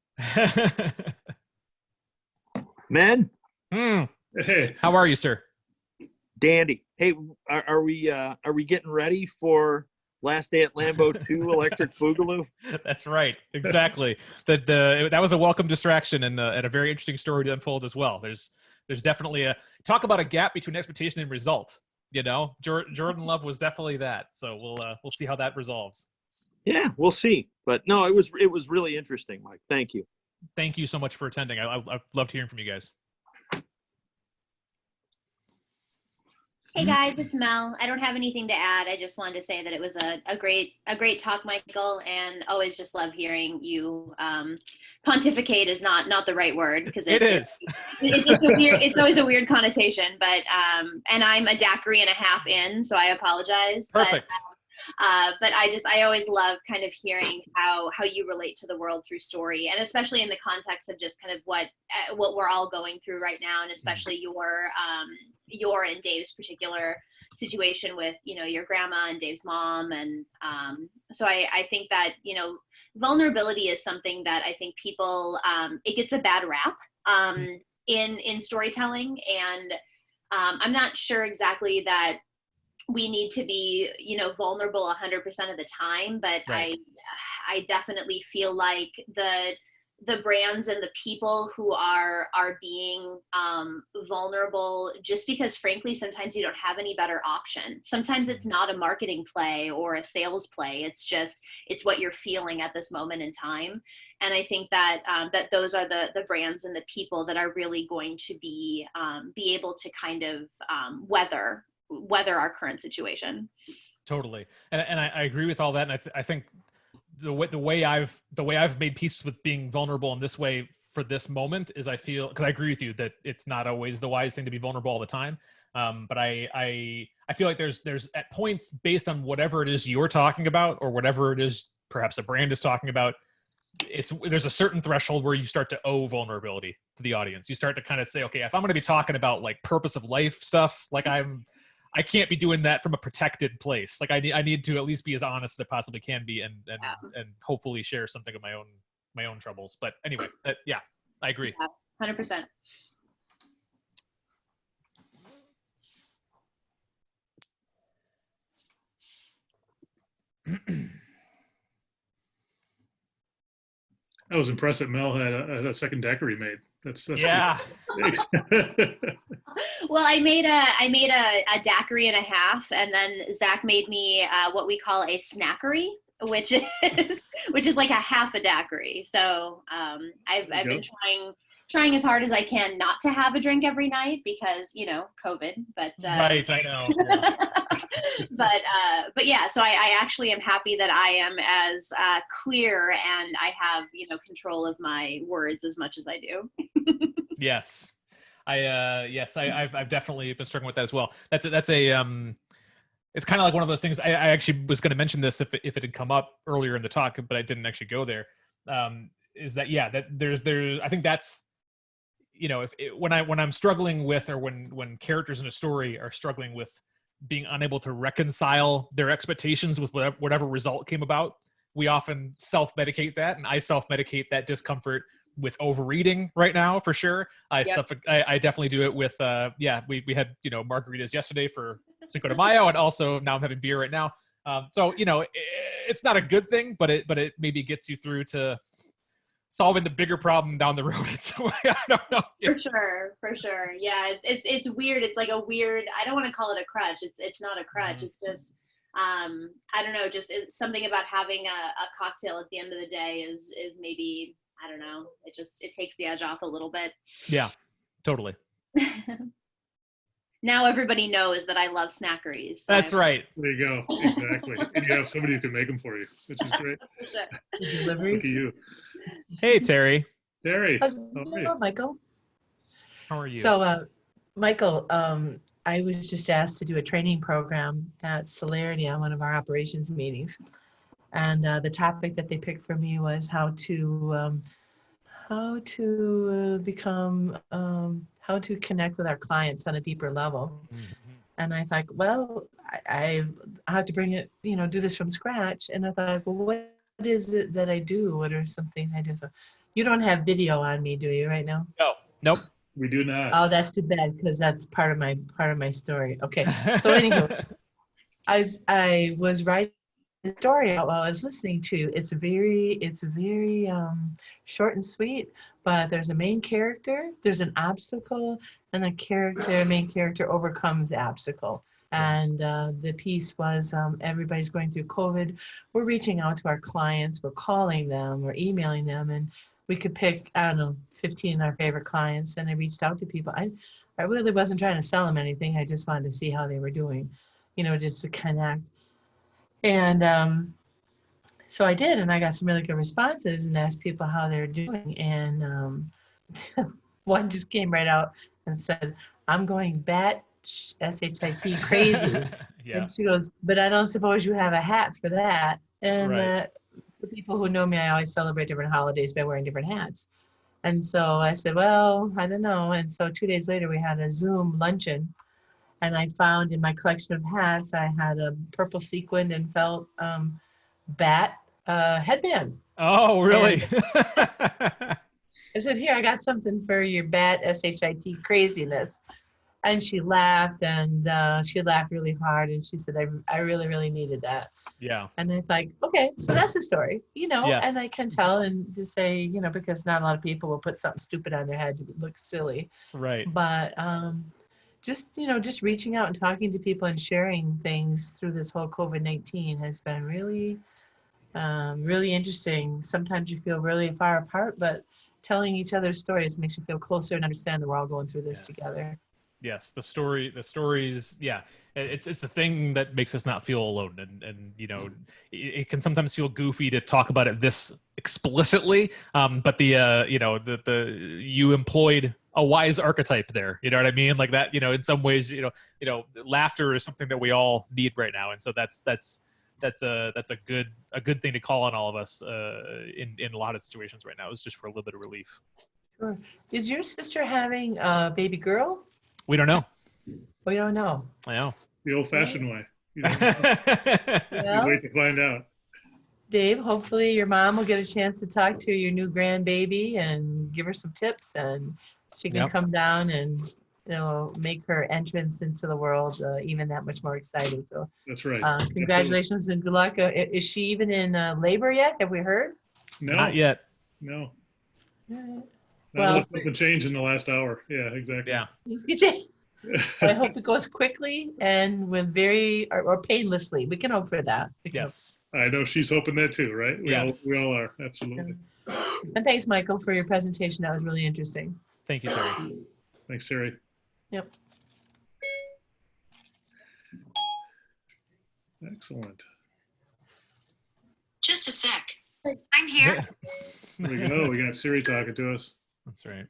Men? Hey, how are you, sir? Dandy. Hey, are we getting ready for Last Day at Lambeau 2 Electric Boogaloo? That's right. Exactly. That was a welcome distraction and a very interesting story to unfold as well. There's definitely talk about a gap between expectation and result. Jordan Love was definitely that. So we'll see how that resolves. Yeah, we'll see. But no, it was really interesting, Mike. Thank you. Thank you so much for attending. I loved hearing from you guys. Hey guys, it's Mel. I don't have anything to add. I just wanted to say that it was a great talk, Michael, and always just love hearing you pontificate is not the right word, because it is. It's always a weird connotation, but and I'm a daiquiri and a half in, so I apologize. Perfect. But I always love kind of hearing how you relate to the world through story, and especially in the context of just kind of what we're all going through right now, and especially your and Dave's particular situation with your grandma and Dave's mom, and so I think that vulnerability is something that I think people it gets a bad rap in storytelling, and I'm not sure exactly that we need to be, vulnerable 100% of the time, but right. I definitely feel like the brands and the people who are being vulnerable, just because frankly, sometimes you don't have any better option. Sometimes it's not a marketing play or a sales play. It's what you're feeling at this moment in time. And I think that that those are the brands and the people that are really going to be able to kind of weather our current situation. Totally. And I agree with all that. And I think the way I've made peace with being vulnerable in this way for this moment is, I feel, because I agree with you that it's not always the wise thing to be vulnerable all the time. But I feel like there's at points, based on whatever it is you're talking about, or whatever it is perhaps a brand is talking about, there's a certain threshold where you start to owe vulnerability to the audience. You start to kind of say, okay, if I'm going to be talking about like purpose of life stuff, like I can't be doing that from a protected place. Like I need to at least be as honest as I possibly can be, and hopefully share something of my own troubles. But anyway, yeah, I agree. 100%. I was impressed that Mel had a second daiquiri made. That's yeah. Well, I made a daiquiri and a half, and then Zach made me what we call a snackery, which is like a half a daiquiri. So I've been trying as hard as I can not to have a drink every night, because COVID. But right, I know. Yeah. but yeah, so I actually am happy that I am as clear, and I have control of my words as much as I do. Yes. I've definitely been struggling with that as well. That's a it's kind of like one of those things. I actually was going to mention this if it had come up earlier in the talk, but I didn't actually go there. Is that that there's I think that's, when I'm struggling with, or when characters in a story are struggling with being unable to reconcile their expectations with whatever result came about, we often self-medicate that, and I self-medicate that discomfort with overeating right now, for sure. I definitely do it with we had margaritas yesterday for Cinco de Mayo, and also now I'm having beer right now. So it's not a good thing, but it maybe gets you through to solving the bigger problem down the road. I don't know. For sure. Yeah, it's weird. It's like a weird. I don't want to call it a crutch. It's not a crutch. It's just I don't know. Just it's something about having a cocktail at the end of the day is maybe, I don't know. It takes the edge off a little bit. Yeah, totally. Now everybody knows that I love snackeries. So That's right. There you go. Exactly. And you have somebody who can make them for you, which is great. For sure. Look at you. Hey, Terry. Terry. How's How it are you? going, Michael? How are you? So, Michael, I was just asked to do a training program at Celerity on one of our operations meetings. And the topic that they picked for me was how to connect with our clients on a deeper level. Mm-hmm. And I thought, well, I have to bring it, do this from scratch. And I thought, well, what is it that I do? What are some things I do? So you don't have video on me, do you, right now? No. Nope. We do not. Oh, that's too bad, because that's part of my story. Okay. So anyway, I was writing the story out while I was listening to. It's very short and sweet, but there's a main character, there's an obstacle, and the main character overcomes the obstacle. And the piece was everybody's going through COVID. We're reaching out to our clients, we're calling them, we're emailing them, and we could pick, 15 of our favorite clients, and I reached out to people. I really wasn't trying to sell them anything. I just wanted to see how they were doing, just to connect. And so I did, and I got some really good responses and asked people how they're doing. And one just came right out and said, "I'm going bat SHIT crazy." Yeah. And she goes, "But I don't suppose you have a hat for that." And Right. the people who know me, I always celebrate different holidays by wearing different hats. And so I said, well, I don't know. And so 2 days later, we had a Zoom luncheon. And I found in my collection of hats, I had a purple sequined and felt bat headband. Oh, really? I said, here, I got something for your bat SHIT craziness. And she laughed, and she laughed really hard. And she said, I really, really needed that. Yeah. And I thought, okay, so that's a story, Yes. and I can tell and just say, because not a lot of people will put something stupid on their head to look silly. Right. But just reaching out and talking to people and sharing things through this whole COVID-19 has been really, really interesting. Sometimes you feel really far apart, but telling each other's stories makes you feel closer and understand that we're all going through this together. Yes, the stories. Yeah, it's the thing that makes us not feel alone, and it can sometimes feel goofy to talk about it this explicitly. But you employed a wise archetype there. You know what I mean? Like that. In some ways, laughter is something that we all need right now, and so that's a good thing to call on all of us in a lot of situations right now. It's just for a little bit of relief. Sure. Is your sister having a baby girl? We don't know. We don't know. I know. The old-fashioned way. You Well, wait to find out. Dave, hopefully your mom will get a chance to talk to your new grandbaby and give her some tips, and she can come down and make her entrance into the world even that much more exciting. So That's right. congratulations and good luck. Is she even in labor yet? Have we heard? No, Not yet. no. Well, Something changed in the last hour. Yeah, exactly. Yeah. I hope it goes quickly and with or painlessly. We can hope for that. Yes. I know she's hoping that too, right? We all are. Absolutely. And thanks, Michael, for your presentation. That was really interesting. Thank you, Terry. Thanks, Terry. Yep. Excellent. Just a sec. I'm here. There we go. We got Siri talking to us. That's right.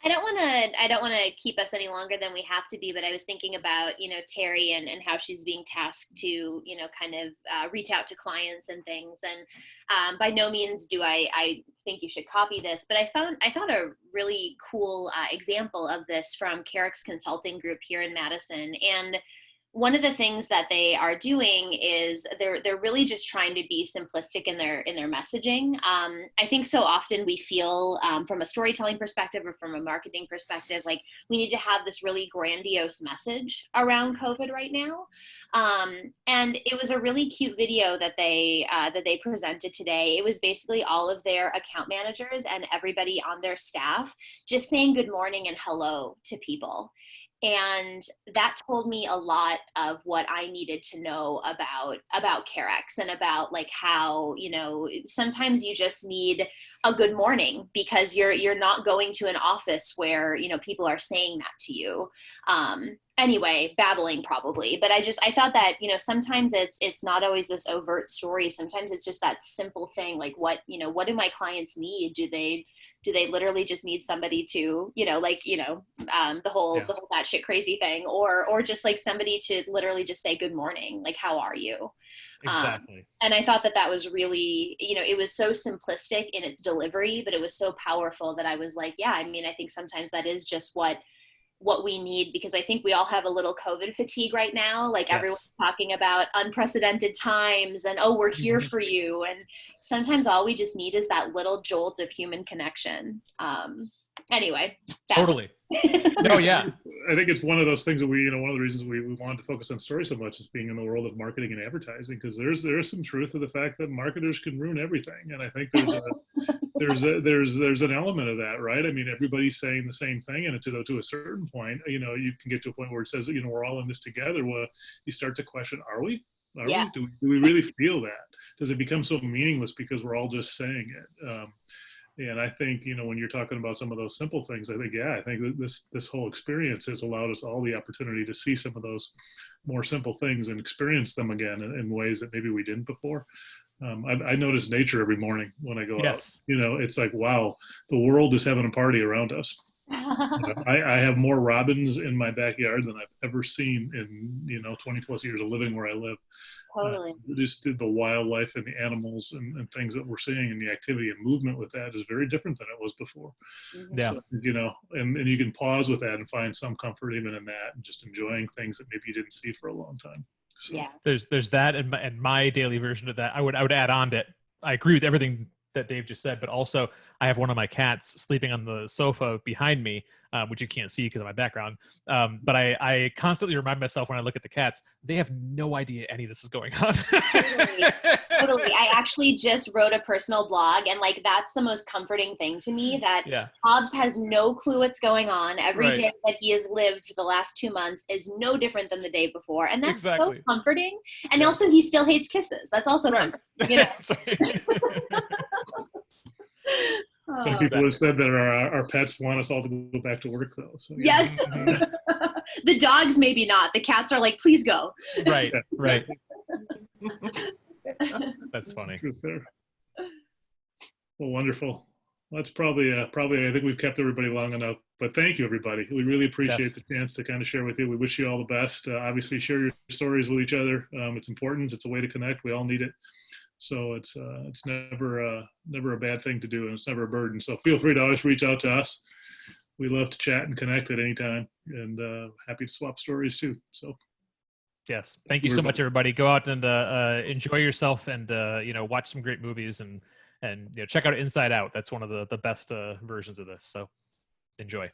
I don't want to keep us any longer than we have to be, but I was thinking about, Terry and how she's being tasked to, kind of reach out to clients and things. And by no means do I think you should copy this, but I thought a really cool example of this from Carrick's Consulting Group here in Madison. And one of the things that they are doing is they're really just trying to be simplistic in their messaging. I think so often we feel from a storytelling perspective or from a marketing perspective, like we need to have this really grandiose message around COVID right now. And it was a really cute video that they presented today. It was basically all of their account managers and everybody on their staff just saying good morning and hello to people. And that told me a lot of what I needed to know about Carrick's and about like how, sometimes you just need a good morning because you're not going to an office where, people are saying that to you. Anyway, babbling probably, but I thought that, sometimes it's not always this overt story. Sometimes it's just that simple thing. Like what do my clients need? Do they literally just need somebody to, the whole batshit crazy thing, or just like somebody to literally just say good morning, like how are you? Exactly. And I thought that was really, it was so simplistic in its delivery, but it was so powerful that I was like, yeah, I mean, I think sometimes that is just what we need, because I think we all have a little COVID fatigue right now. Like everyone's talking about unprecedented times and, oh, we're here for you. And sometimes all we just need is that little jolt of human connection. Anyway. Totally. No, yeah. I think it's one of those things that one of the reasons we wanted to focus on story so much is being in the world of marketing and advertising, because there is some truth to the fact that marketers can ruin everything. And I think there's an element of that, right? I mean, everybody's saying the same thing, and to a certain point, you can get to a point where it says, we're all in this together. Well, you start to question, are we? Are we? Do we really feel that? Does it become so meaningless because we're all just saying it? And I think, when you're talking about some of those simple things, I think that this whole experience has allowed us all the opportunity to see some of those more simple things and experience them again in ways that maybe we didn't before. I notice nature every morning when I go out. It's like, wow, the world is having a party around us. I have more robins in my backyard than I've ever seen in 20 plus years of living where I live. Totally. Just the wildlife and the animals and things that we're seeing, and the activity and movement with that is very different than it was before. Yeah. So, and you can pause with that and find some comfort even in that, and just enjoying things that maybe you didn't see for a long time. So. Yeah. There's that, and my daily version of that. I would add on that I agree with everything that Dave just said, but also I have one of my cats sleeping on the sofa behind me, which you can't see because of my background. But I constantly remind myself when I look at the cats, they have no idea any of this is going on. Totally. I actually just wrote a personal blog, and like that's the most comforting thing to me, that Hobbs has no clue what's going on. Every day that he has lived for the last 2 months is no different than the day before, and that's so comforting. And also, he still hates kisses. That's also comforting. Some people have said that our pets want us all to go back to work, though. So, yes. The dogs maybe not. The cats are like, please go. Right. That's funny. Well, wonderful. Well, that's probably I think we've kept everybody long enough, but thank you, everybody. We really appreciate the chance to kind of share with you. We wish you all the best. Obviously, share your stories with each other. It's important. It's a way to connect. We all need it. So it's never a bad thing to do, and it's never a burden. So feel free to always reach out to us. We love to chat and connect at any time, and happy to swap stories too. So. Yes. Thank you so much, everybody. Go out and enjoy yourself, and watch some great movies, and check out Inside Out. That's one of the best versions of this. So enjoy.